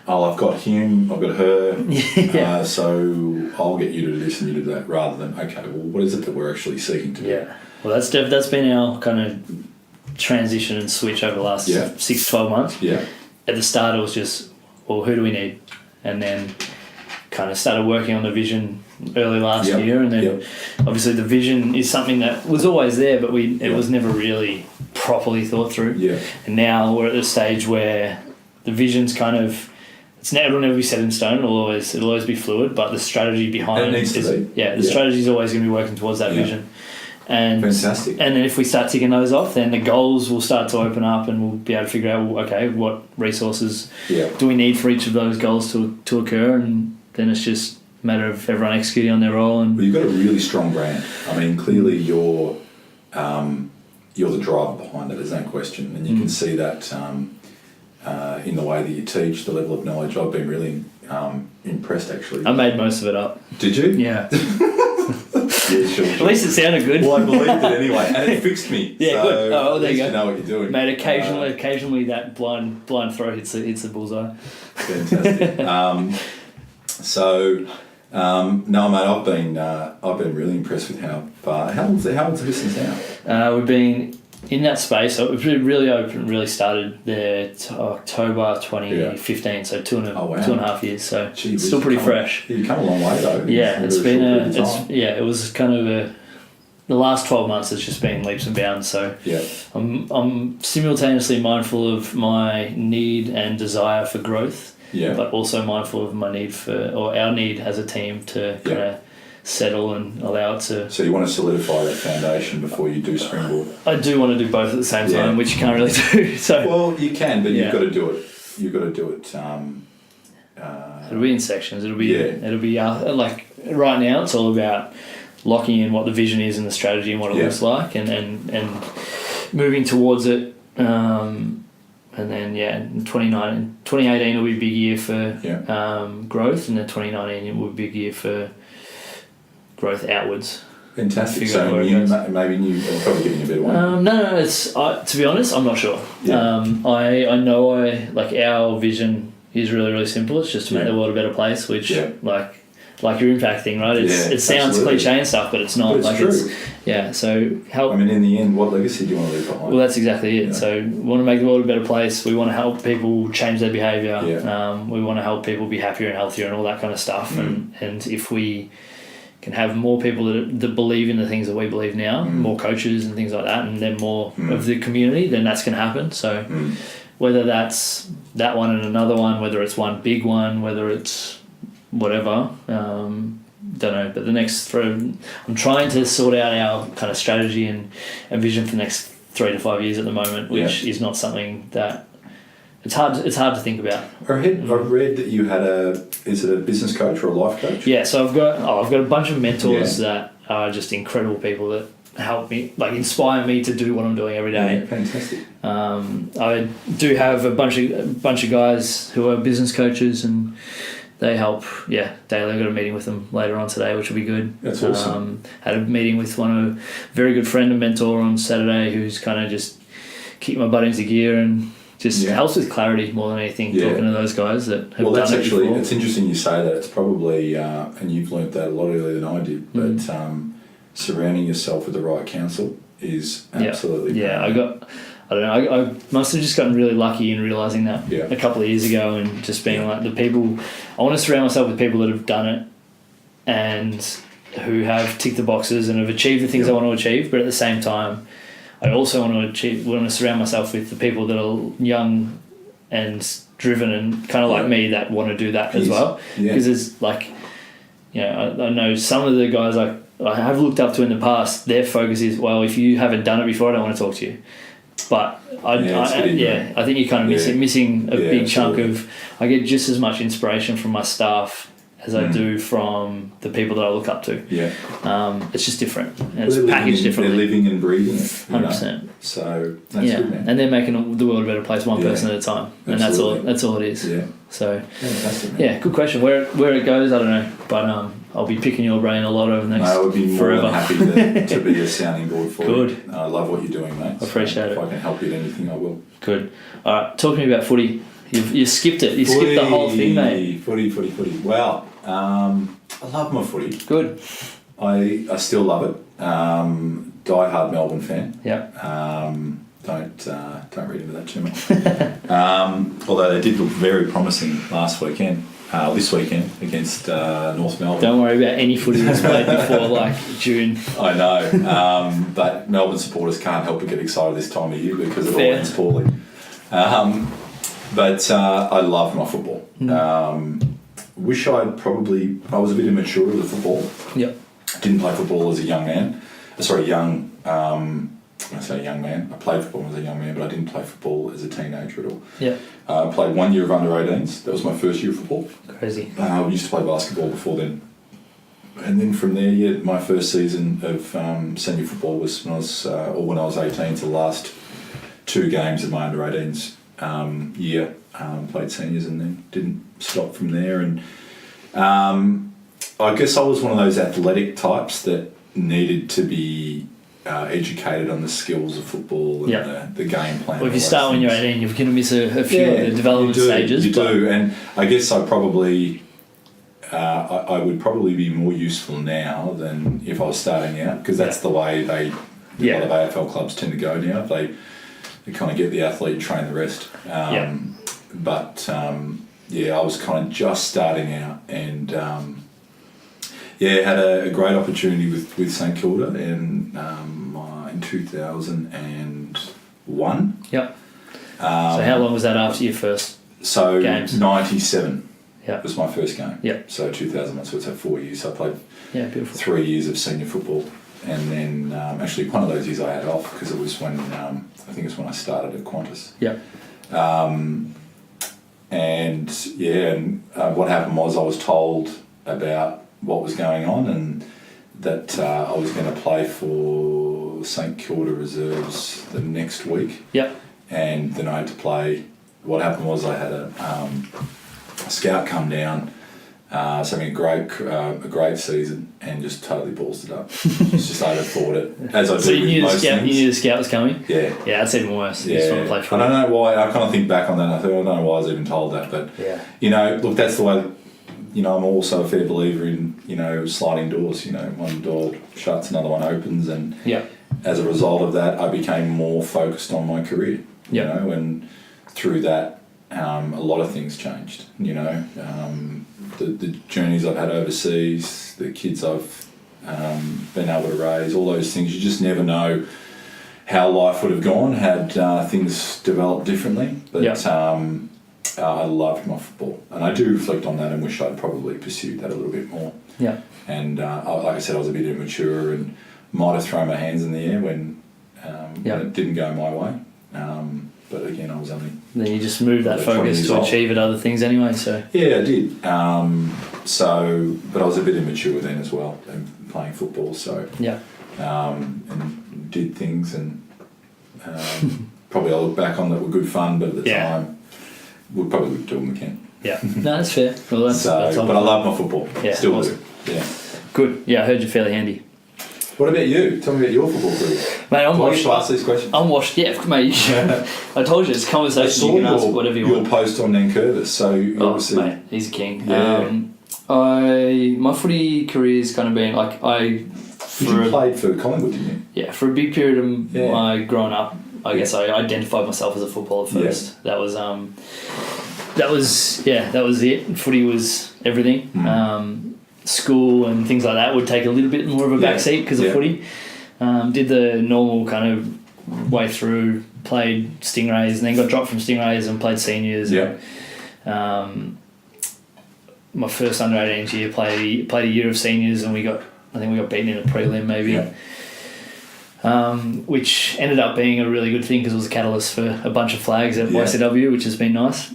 I've got him, I've got her, so I'll get you to do this and you to do that, rather than, okay, well, what is it that we're actually seeking to do? Yeah. Well, that's been our kind of transition and switch over the last 6-12 months. Yeah. At the start, it was just, well, who do we need? And then kind of started working on the vision early last year, and then obviously the vision is something that was always there, but it was never really properly thought through. Yeah. And now we're at the stage where the vision's kind of, it'll never be set in stone. It'll always be fluid, but the strategy behind it the strategy is always going to be working towards that vision. And fantastic. And then if we start ticking those off, then the goals will start to open up, and we'll be able to figure out, okay, what resources do we need for each of those goals to occur, and then it's just a matter of everyone executing on their role. And you've got a really strong brand. I mean, clearly you're the driver behind it. There's no question, and you can see that in the way that you teach, the level of knowledge. I've been really impressed, actually. I made most of it up. Did you? Yeah. Yeah, sure. At least it sounded good. Well, I believed it anyway, and it fixed me. Yeah, so good. Oh, well, there you go. You know what you're doing. Mate, occasionally that blind throw hits the bullseye. Fantastic. No, mate, I've been really impressed with how far. How long's the business now? We've been in that space. So it really open. Really started there October 2015. So 2.5 years. So it's still pretty fresh. You've come a long way though. Yeah, it was kind of the last 12 months has just been leaps and bounds. So I'm simultaneously mindful of my need and desire for growth. Yeah. But also mindful of my need our need as a team to kind of settle and allow it to. So you want to solidify that foundation before you do springboard? I do want to do both at the same time, which you can't really do. So well, you can, but you've got to do it. You've got to do it. It'll be in sections. It'll be like right now. It's all about locking in what the vision is and the strategy and what it looks like, and moving towards it. And then, in 2018 will be a big year for growth, and then 2019 will be a big year for growth outwards. Fantastic. So maybe I'm probably giving you a better one. No. It's to be honest, I'm not sure. Yeah. I know our vision is really, really simple. It's just to make the world a better place, which like your impact thing, right? It sounds cliche and stuff, but it's not. But it's true. So help. I mean, in the end, what legacy do you want to leave behind? Well, that's exactly it. So we want to make the world a better place. We want to help people change their behaviour. Yeah. We want to help people be happier and healthier and all that kind of stuff. And if we can have more people that believe in the things that we believe now, more coaches and things like that, and then more of the community, then that's going to happen. So whether that's that one and another one, whether it's one big one, whether it's whatever, don't know. But the next I'm trying to sort out our kind of strategy and vision for the next 3 to 5 years at the moment, which is not something that it's hard to think about. I read that you had is it a business coach or a life coach? Yeah, so I've got a bunch of mentors that are just incredible people that help me, like inspire me to do what I'm doing every day. Yeah, fantastic. I do have a bunch of guys who are business coaches, and they help daily. I've got a meeting with them later on today, which will be good. That's awesome. Had a meeting with a very good friend and mentor on Saturday, who's kind of just kicked my butt into gear and just helps with clarity more than anything, talking to those guys that have done it before. It's interesting you say that. It's probably, and you've learnt that a lot earlier than I did, but surrounding yourself with the right counsel is absolutely I must have just gotten really lucky in realising that a couple of years ago, and just being like, the people, I want to surround myself with people that have done it and who have ticked the boxes and have achieved the things I want to achieve, but at the same time I also want to surround myself with the people that are young and driven and kind of like me, that want to do that as well. Because it's like, I know some of the guys I have looked up to in the past, their focus is, well, if you haven't done it before, I don't want to talk to you. But I think you're kind of missing a big chunk of. I get just as much inspiration from my staff as I do from the people that I look up to. Yeah, it's just different, and it's packaged differently. They're living and breathing it, 100%. So that's good, man. And they're making the world a better place, one person at a time, and that's all it is. Yeah. So good question. Where it goes, I don't know, but I'll be picking your brain a lot over the next. I would be more forever. than happy to be a sounding board for you. I love what you're doing, mate. I appreciate it. If I can help you with anything, I will. Good. All right, talk to me about footy. You skipped it. You skipped the whole thing, mate. Footy. Well, I love my footy. Good. I still love it. Die-hard Melbourne fan. Yeah. Don't read into that too much. Although they did look very promising this weekend against North Melbourne. Don't worry about any footy that's played before June. I know, but Melbourne supporters can't help but get excited this time of year because it all ends poorly. But I love my football. Wish I was a bit immature with the football. Yep. Didn't play football as a young man. When I say young man, I played football as a young man, but I didn't play football as a teenager at all. Yeah. I played 1 year of under 18s. That was my first year of football. Crazy. I used to play basketball before then. And then from there, my first season of senior football was when I was 18, to the last 2 games of my under 18s year. Played seniors and then didn't stop from there. And I guess I was one of those athletic types that needed to be educated on the skills of football and the game plan. Well, if you start when you're 18, you're going to miss a few of the development stages. You do, and I guess I would probably be more useful now than if I was starting out, because that's the way a lot of AFL clubs tend to go now. They kind of get the athlete and train the rest. But I was kind of just starting out, and had a great opportunity with St Kilda in 2001. Yep. So how long was that after your first games? 97 was my first game. Yep. So 2001, so it's 4 years. So I played 3 years of senior football. And then actually one of those years I had off because it was when, I think it's when I started at Qantas. Yep. What happened was I was told about what was going on, and that I was going to play for St Kilda Reserves the next week. Yep. And then I had to play. What happened was I had a scout come down, having a great season, and just totally ballsed it up. It's just overthought it, as I do. So you knew the scout was coming? Yeah. Yeah, that's even worse. You just want to play I don't know why. I kind of think back on that, and I thought, I don't know why I was even told that, but look, that's the way. I'm also a fair believer in, sliding doors. One door shuts, another one opens, and as a result of that, I became more focused on my career. And through that, a lot of things changed. The journeys I've had overseas, the kids I've been able to raise, all those things. You just never know how life would have gone had things developed differently. But I loved my football, and I do reflect on that and wish I'd probably pursued that a little bit more. Yeah. And like I said, I was a bit immature and might have thrown my hands in the air when it didn't go my way. But again, I was only... Then you just moved that focus to achieve at other things anyway, so... Yeah, I did. But I was a bit immature then as well, playing football, so... Yeah. and did things, and probably I look back on that were good fun, but at the time we probably would do them again. Yeah, no, that's fair. Well, that's but I love my football. Yeah, still awesome. do. Yeah, good. Yeah, I heard you're fairly handy. What about you? Tell me about your football career. Mate, I'm washed. To ask these questions? I'm washed. Yeah, mate. I told you it's a conversation. You can ask whatever you want. Your post on Nancurvis, so obviously, mate, he's a king. Yeah. My footy career's kind of been like you played for Collingwood, didn't you? Yeah, for a big period of my growing up, I guess I identified myself as a footballer first. Yeah. That was it. Footy was everything. School and things like that would take a little bit more of a backseat because of footy. Did the normal kind of way through, played Stingrays, and then got dropped from Stingrays and played seniors. Yeah. My first under 18s year played a year of seniors, and I think we got beaten in a prelim maybe. Yeah. Which ended up being a really good thing because it was a catalyst for a bunch of flags at YCW, which has been nice.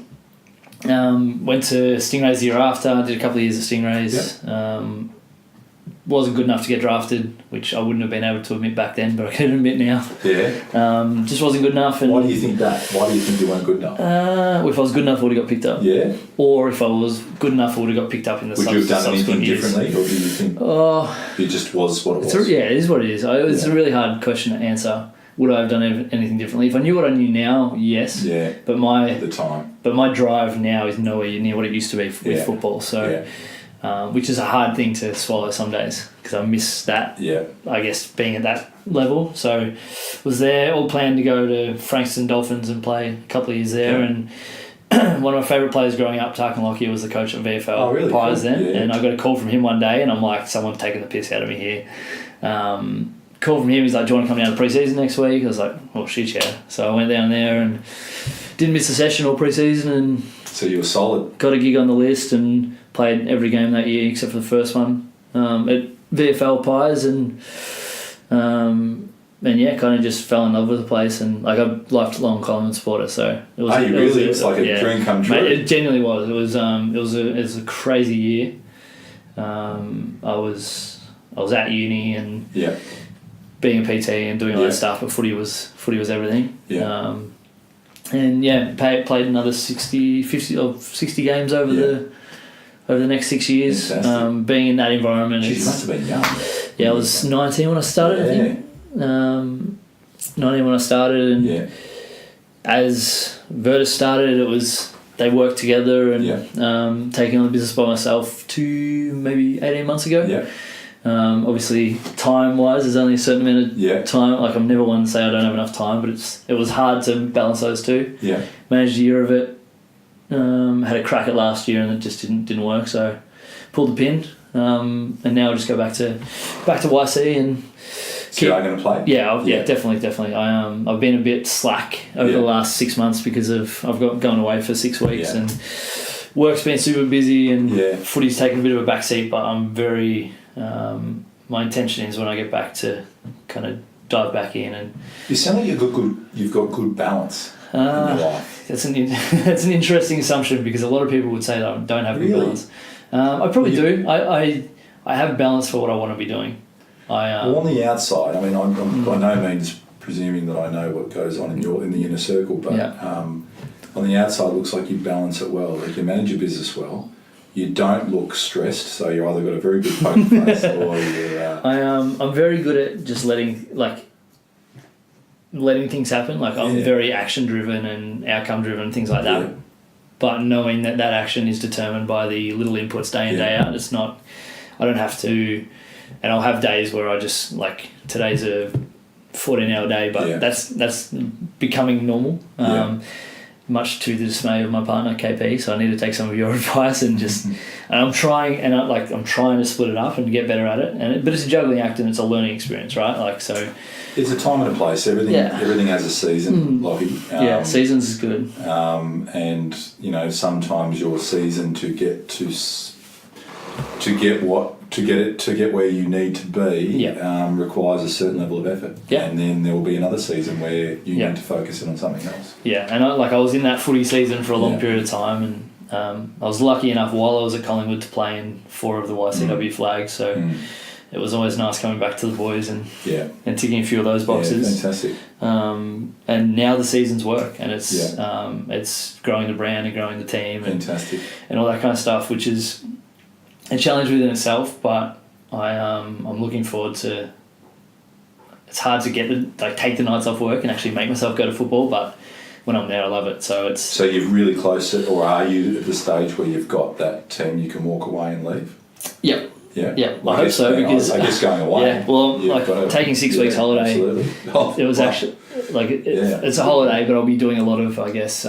Went to Stingrays the year after, did a couple of years of Stingrays. Yep. Wasn't good enough to get drafted, which I wouldn't have been able to admit back then, but I can admit now. Yeah. Just wasn't good enough. And why do you think that? Why do you think you weren't good enough? If I was good enough, I would have got picked up. Yeah. Or if I was good enough, I would have got picked up in the subsequent years. Would you have done anything differently, or do you think it just was what it was? It is what it is. It's a really hard question to answer. Would I have done anything differently? If I knew what I knew now, yes. Yeah. But at the time. But my drive now is nowhere near what it used to be with football. So, which is a hard thing to swallow some days because I miss that. Yeah. I guess being at that level. So, was there all planned to go to Frankston Dolphins and play a couple of years there, and one of my favourite players growing up, Tarkin Lockyer, was the coach at VFL Pies then, and I got a call from him one day, and I'm like, someone's taking the piss out of me here. Call from him, he's like, do you want to come down to pre-season next week? I was like, oh shit, yeah. So I went down there and didn't miss a session all pre-season, and so you were solid. Got a gig on the list and played every game that year except for the first one at VFL Pies, and kind of just fell in love with the place, and like I'm a lifelong Collingwood supporter, so it was. It's like a dream come true. Mate, it genuinely was. It was a crazy year. I was at uni and being a PT and doing all that stuff, but footy was everything. Yeah. Played another 60 games over the next 6 years. Being in that environment. Jeez, you must have been young. Yeah, I was 19 when I started, I think. 19 when I started, and as Virtus started, it was they worked together, and taking on the business by myself maybe 18 months ago. Yeah. Obviously, time-wise, there's only a certain amount of time. Like, I'm never one to say I don't have enough time, but it was hard to balance those two. Yeah. Managed a year of it. Had a crack at last year, and it just didn't work. So, pulled the pin, and now I just go back to YC and. So you are going to play? Yeah, definitely. I've been a bit slack over the last 6 months because I've gone away for 6 weeks and work's been super busy and footy's taken a bit of a backseat. But I'm very. My intention is when I get back to kind of dive back in, and you sound like you've got good balance in your life. That's an interesting assumption because a lot of people would say that I don't have good balance. I probably do. I have balance for what I want to be doing. On the outside, I mean, I'm by no means presuming that I know what goes on in the inner circle, but on the outside, it looks like you balance it well. Like you manage your business well. You don't look stressed, so you either got a very good poker face or you're... I'm very good at just letting things happen. Like I'm very action driven and outcome driven, things like that. But knowing that action is determined by the little inputs day in, day out, it's not... I don't have to... And I'll have days where I just, like, today's a 14-hour day, but that's becoming normal. Much to the dismay of my partner KP, so I need to take some of your advice and just and I'm trying to split it up and get better at it, but it's a juggling act and it's a learning experience, right? Like, so it's a time and a place. Everything has a season, Lockie. Seasons is good. And sometimes your season to get where you need to be requires a certain level of effort. And then there will be another season where you need to focus in on something else. And I was in that footy season for a long period of time, and I was lucky enough while I was at Collingwood to play in 4 of the YCW flags, so it was always nice coming back to the boys and Yeah. and ticking a few of those boxes. Yeah, fantastic. And now the seasons work, and it's growing the brand and growing the team Fantastic. and all that kind of stuff, which is a challenge within itself. But I'm looking forward to. It's hard to take the nights off work and actually make myself go to football, but when I'm there, I love it. So you're really close to, or are you at the stage where you've got that team you can walk away and leave? Yep. Yeah. Yeah, I hope so, because I guess going away. Yeah, well, taking 6 weeks holiday. Absolutely. It was actually it's a holiday, but I'll be doing a lot of, I guess,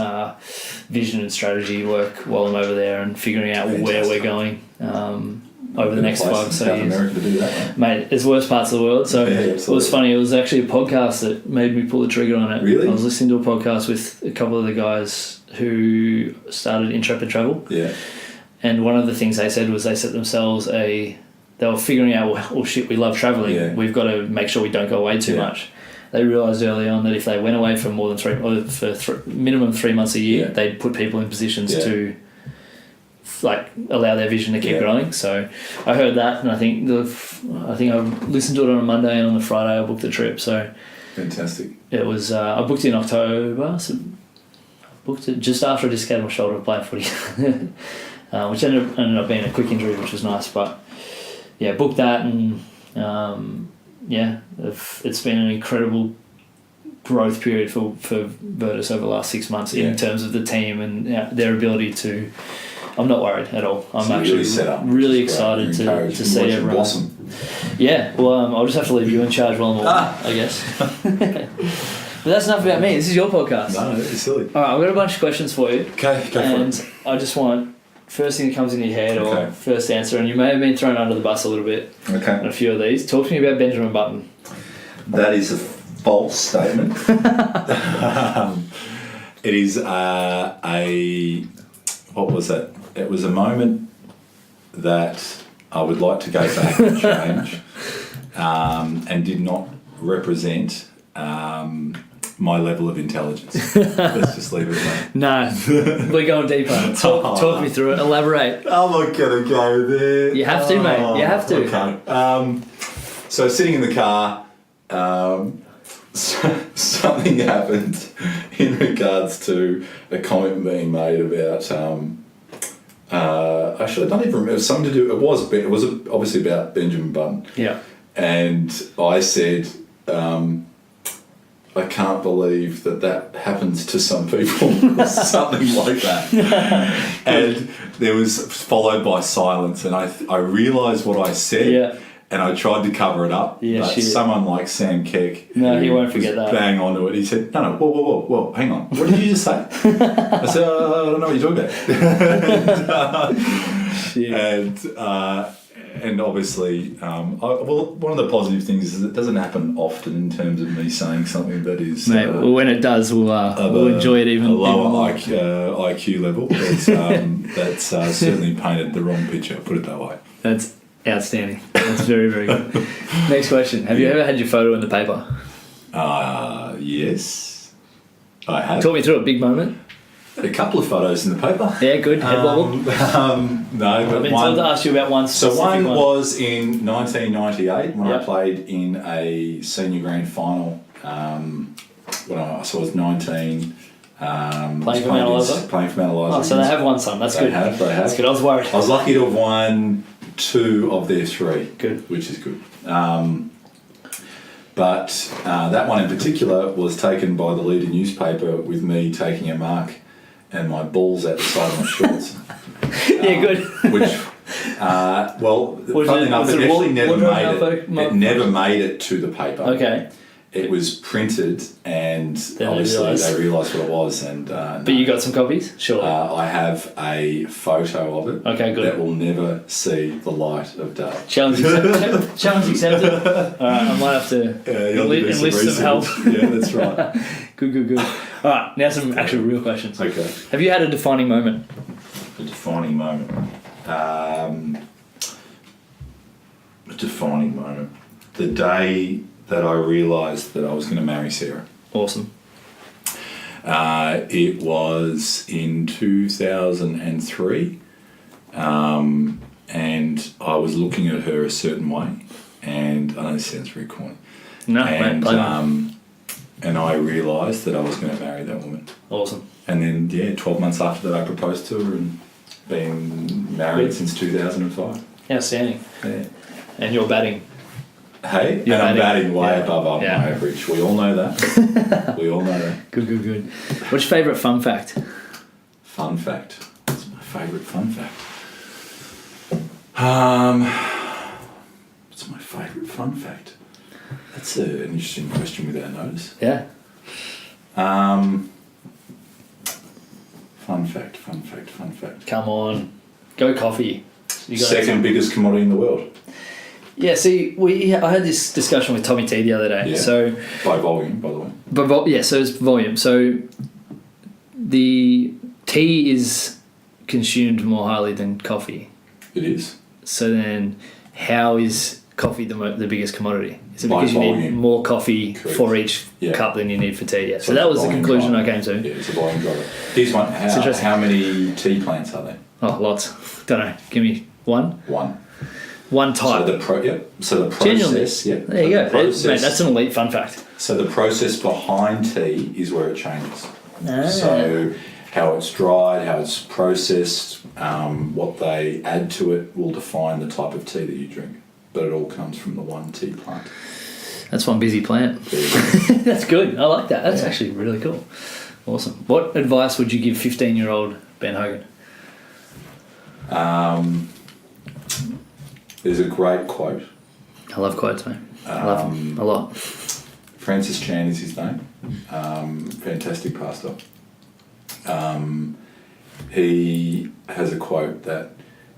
vision and strategy work while I'm over there and figuring out where we're going over the next 5 or so years. America to do that, mate, it's worst parts of the world. So it was funny. It was actually a podcast that made me pull the trigger on it. Really? I was listening to a podcast with a couple of the guys who started Intrepid Travel. Yeah. And one of the things they said was they set themselves they were figuring out, well, shit, we love travelling. Yeah. We've got to make sure we don't go away too much. They realised early on that if they went away for more than minimum 3 months a year, they'd put people in positions to allow their vision to keep growing. So I heard that, and I think I listened to it on a Monday, and on the Friday I booked the trip. So fantastic. it was I booked it in October. So I booked it just after I dislocated my shoulder playing footy. Which ended up being a quick injury, which was nice. But yeah, booked that, and it's been an incredible growth period for Virtus over the last 6 months in terms of the team and their ability to. I'm not worried at all. I'm actually really excited to see everyone. Blossom. Yeah, well, I'll just have to leave you in charge while I'm away, I guess. But that's enough about me. This is your podcast. No, it's silly. All right, I've got a bunch of questions for you. Okay, go for it. And I just want first thing that comes in your head or first answer, and you may have been thrown under the bus a little bit on a few of these. Talk to me about Benjamin Button. That is a false statement. It is what was it? It was a moment that I would like to go back and change, and did not represent my level of intelligence. Let's just leave it at that. No, we're going deeper. Talk me through it. Elaborate. I'm not going to go there. You have to, mate. You have to. Okay. So sitting in the car, something happened in regards to a comment being made about. Actually, I don't even remember. It was something to do. It was obviously about Benjamin Button. Yeah. And I said, I can't believe that happens to some people, something like that. And there was followed by silence, and I realised what I said, and I tried to cover it up. Yeah, but someone like Sam Keck, he won't forget that. Bang onto it. He said, "No, whoa, hang on. What did you just say?" I said, "I don't know what you're talking about." And obviously, one of the positive things is it doesn't happen often in terms of me saying something that is... Mate, when it does, we'll enjoy it even lower IQ level. That's certainly painted the wrong picture, put it that way. That's outstanding. That's very, very good. Next question. Have you ever had your photo in the paper? Yes, I have. Talk me through a big moment. A couple of photos in the paper. Yeah, good. Head wobble. No, but I've been told to ask you about one specific one. So one was in 1998 when Yep. I played in a senior grand final. When I was 19. Playing for Mount Eliza? Playing for Mount Eliza. Oh, so they have won some. That's good. They have. That's good. I was worried. I was lucky to have won 2 of their 3. Good. Which is good. But that one in particular was taken by the leader newspaper with me taking a mark and my balls out the side of my shorts. Yeah, good. Which, funnily enough, it actually never made it to the paper. Okay. It was printed, and Then obviously they realised what it was. But you got some copies? Sure. I have a photo of it. Okay, good. That will never see the light of day. Challenge accepted. All right, I might have to enlist some help. Yeah, that's right. Good. All right, now some actual real questions. Okay. Have you had a defining moment? A defining moment. The day that I realised that I was going to marry Sarah. Awesome. It was in 2003, and I was looking at her a certain way, and I know this sounds very corny. No, and mate, and I realised that I was going to marry that woman. awesome. And then 12 months after that, I proposed to her and been married since 2005. Outstanding. Yeah. And you're batting. Hey, You're and I'm batting way yeah. above Yeah. my average. We all know that. We all know that. Good. What's your favourite fun fact? Fun fact. What's my favourite fun fact? What's my favourite fun fact? That's an interesting question without notice. Yeah. Fun fact. Come on. Go coffee. You got Second biggest commodity in the world. Yeah, see, I had this discussion with Tommy T the other day. Yeah. So, By volume, by the way. but so it's volume. So the tea is consumed more highly than coffee. It is. So then, how is coffee the biggest commodity? Is it By because you need volume. more coffee Correct. for each Yeah. cup than you need for tea? Yeah. So So that it's was the volume conclusion driver. I came to. Yeah, it's a volume driver. Here's one. interesting. How many tea plants are there? Oh, lots. Don't know. Give me one. One type. So the process. Genuinely. Yeah. There you go. Process, Mate, that's an elite fun fact. So the process behind tea is where it changes. Ah. So how it's dried, how it's processed, what they add to it will define the type of tea that you drink. But it all comes from the one tea plant. That's one busy plant. There you go. That's good. I like that. That's Yeah. actually really cool. Awesome. What advice would you give 15-year-old Ben Hogan? There's a great quote. I love quotes, mate. I love them a lot. Francis Chan is his name. Fantastic pastor. He has a quote that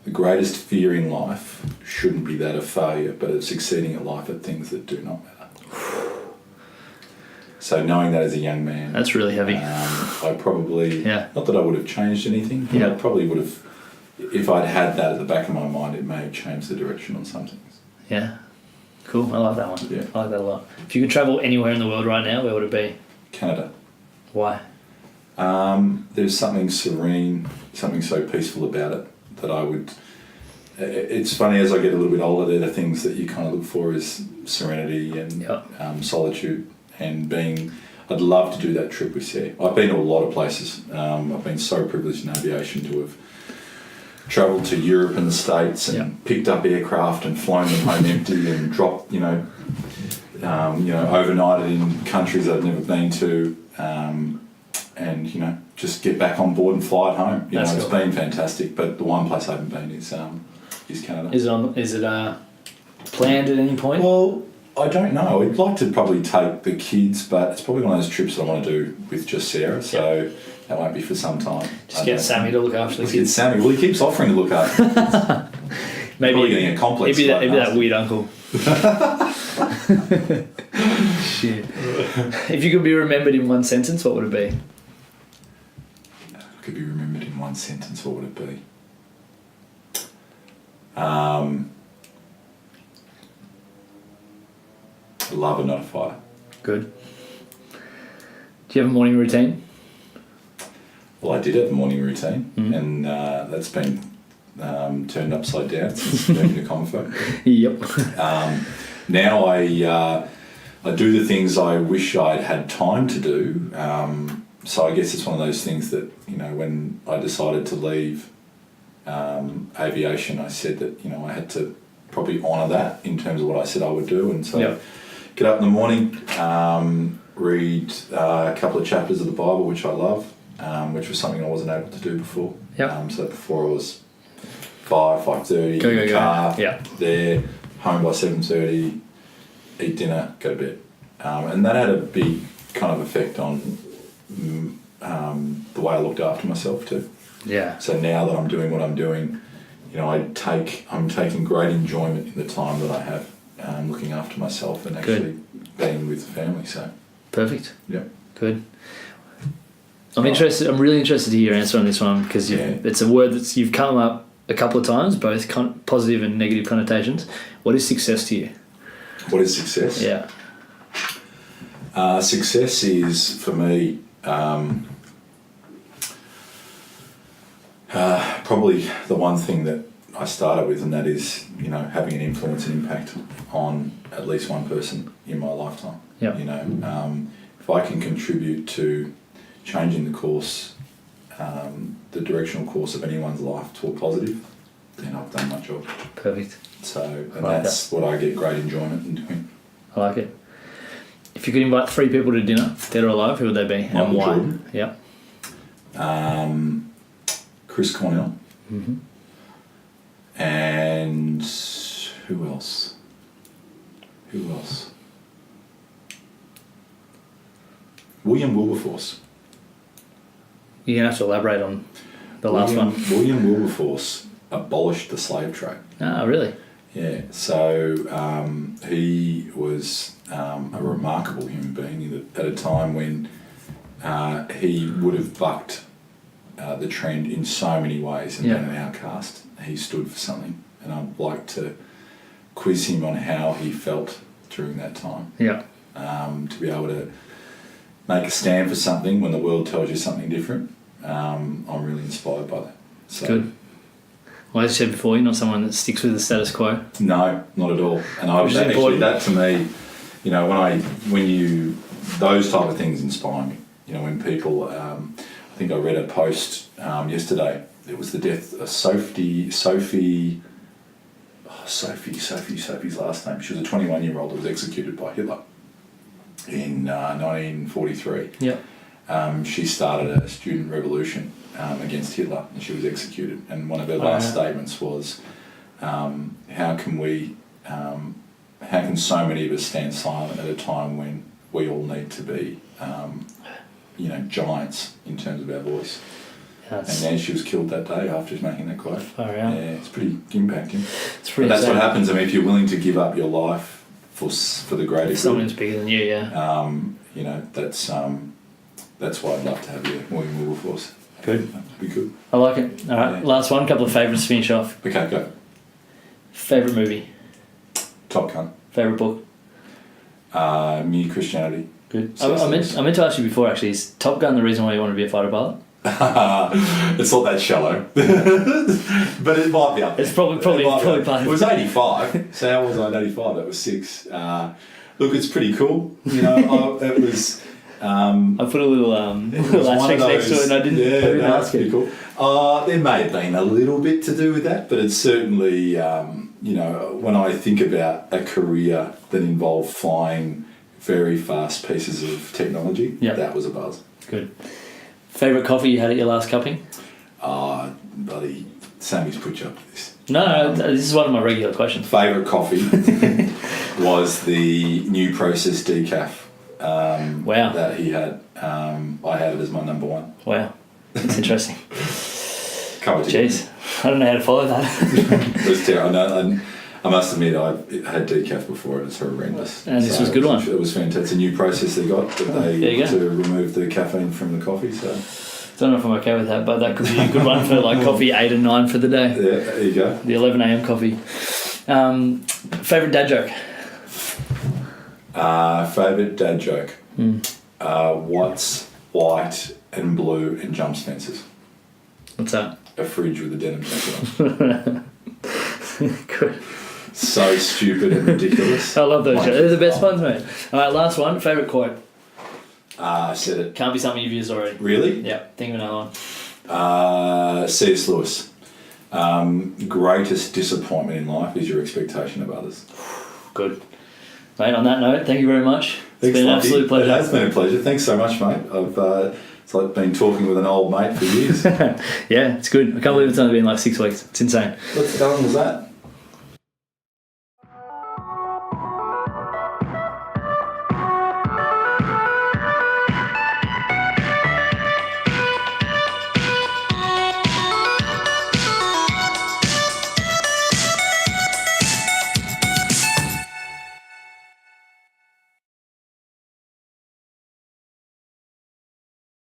the greatest fear in life shouldn't be that of failure, but of succeeding at life at things that do not matter. So knowing that as a young man, That's really heavy. I probably, Yeah. not that I would have changed anything, but Yeah. I probably would have, if I'd had that at the back of my mind, it may have changed the direction on some things. Yeah. Cool. I like that one. Yeah. I like that a lot. If you could travel anywhere in the world right now, where would it be? Canada. Why? There's something serene, something so peaceful about it that I would. It's funny, as I get a little bit older, they're the things that you kind of look for is serenity and solitude and being. I'd love to do that trip with Sarah. I've been to a lot of places. I've been so privileged in aviation to have travelled to Europe and the States and picked up aircraft and flown them home empty and dropped, overnighted in countries I've never been to. And just get back on board and fly it home. It's been fantastic. But the one place I haven't been is Canada. Is it planned at any point? Well, I don't know. I'd like to probably take the kids, but it's probably one of those trips that I want to do with just Sarah. So that won't be for some time. Just get Sammy to look after the Let's get kids. Sammy. Well, he keeps offering to look after the kids. Maybe Probably getting a complex. Maybe that nasty. weird uncle. Shit. If you could be remembered in one sentence, what would it be? Could be remembered in one sentence, what would it be? A lover, not a fighter. Good. Do you have a morning routine? Well, I did have a morning routine, and that's been turned upside down since moving to Commonfolk. Yep. Now I do the things I wish I'd had time to do. So I guess it's one of those things that, when I decided to leave aviation, I said that, I had to probably honour that in terms of what I said I would do. And so get up in the morning, read a couple of chapters of the Bible, which I love, which was something I wasn't able to do before. So before I was 5:30, Go, in the car, Yeah. there, home by 7:30, eat dinner, go to bed. And that had a big kind of effect on the way I looked after myself too. Yeah. So now that I'm doing what I'm doing, I'm taking great enjoyment in the time that I have looking after myself and actually being with the family. So Perfect. yeah. Good. I'm really interested to hear your answer on this one because it's a word that you've come up a couple of times, both positive and negative connotations. What is success to you? What is success? Yeah. Success is, for me, probably the one thing that I started with, and that is, having an influence and impact on at least one person in my lifetime. Yep. If I can contribute to changing the course, the directional course of anyone's life to a positive, then I've done my job. Perfect. So, and that's what I get great enjoyment in doing. I like it. If you could invite 3 people to dinner, dead or alive, who would they be? And why? Jordan. Yep. Chris Cornell. Mm-hmm. And who else? William Wilberforce. You're going to have to elaborate on the last one. William Wilberforce abolished the slave trade. Ah, really? Yeah, so he was a remarkable human being at a time when he would have bucked the trend in so many ways and been an outcast. He stood for something, and I'd like to quiz him on how he felt during that time. Yeah. To be able to make a stand for something when the world tells you something different, I'm really inspired by that. So, good. Well, as you said before, you're not someone that sticks with the status quo. No, not at all. And that to me, those type of things inspire me. When people, I think I read a post yesterday. It was the death of Sophie's last name. She was a 21-year-old that was executed by Hitler in 1943. Yep. She started a student revolution against Hitler, and she was executed. And one of her last statements was, how can so many of us stand silent at a time when we all need to be, giants in terms of our voice? And then she was killed that day after making that quote. Yeah, it's pretty impacting. That's what happens. I mean, if you're willing to give up your life for the greater good, someone who's bigger than you, that's why I'd love to have you, William Wilberforce. Good. That'd be good. I like it. All right, last one. Couple of favourites to finish off. Okay, go. Favourite movie? Top Gun. Favourite book? Mere Christianity. Good. I meant to ask you before, actually, is Top Gun the reason why you want to be a fighter pilot? It's not that shallow, but it might be up there. It's probably part of it. It was 85, so how was I in 85? That was 6. Look, it's pretty cool. It was... I put a little asterisk next to it and I didn't ask it. Cool. There may have been a little bit to do with that, but it's certainly, when I think about a career that involved flying very fast pieces of technology, that was a buzz. Good. Favourite coffee you had at your last cupping? Buddy, Sammy's put you up to this. No, this is one of my regular questions. Favourite coffee was the new process decaf. Wow. That he had. I had it as my number one. Wow. That's interesting. Jeez. I don't know how to follow that. It was terrible. I must admit, I had decaf before and it's horrendous. And this was a good one. It was fantastic. It's a new process they got to remove the caffeine from the coffee. So don't know if I'm okay with that, but that could be a good one for like coffee 8 and 9 for the day. Yeah, there you go. The 11 a.m. coffee. Favourite dad joke? Favourite dad joke? What's white and blue and jumps fences? What's that? A fridge with a denim jacket on. Good. So stupid and ridiculous. I love those jokes. They're the best ones, mate. All right, last one. Favourite quote? I said it. Can't be something you've used already. Really? Yeah. Think of another one. C.S. Lewis. Greatest disappointment in life is your expectation of others. Good. Mate, on that note, thank you very much. It's been an Lucky. absolute pleasure. It has been a pleasure. Thanks so much, mate. It's like been talking with an old mate for years. Yeah, it's good. I can't believe it's only been like 6 weeks. It's insane. How long was that?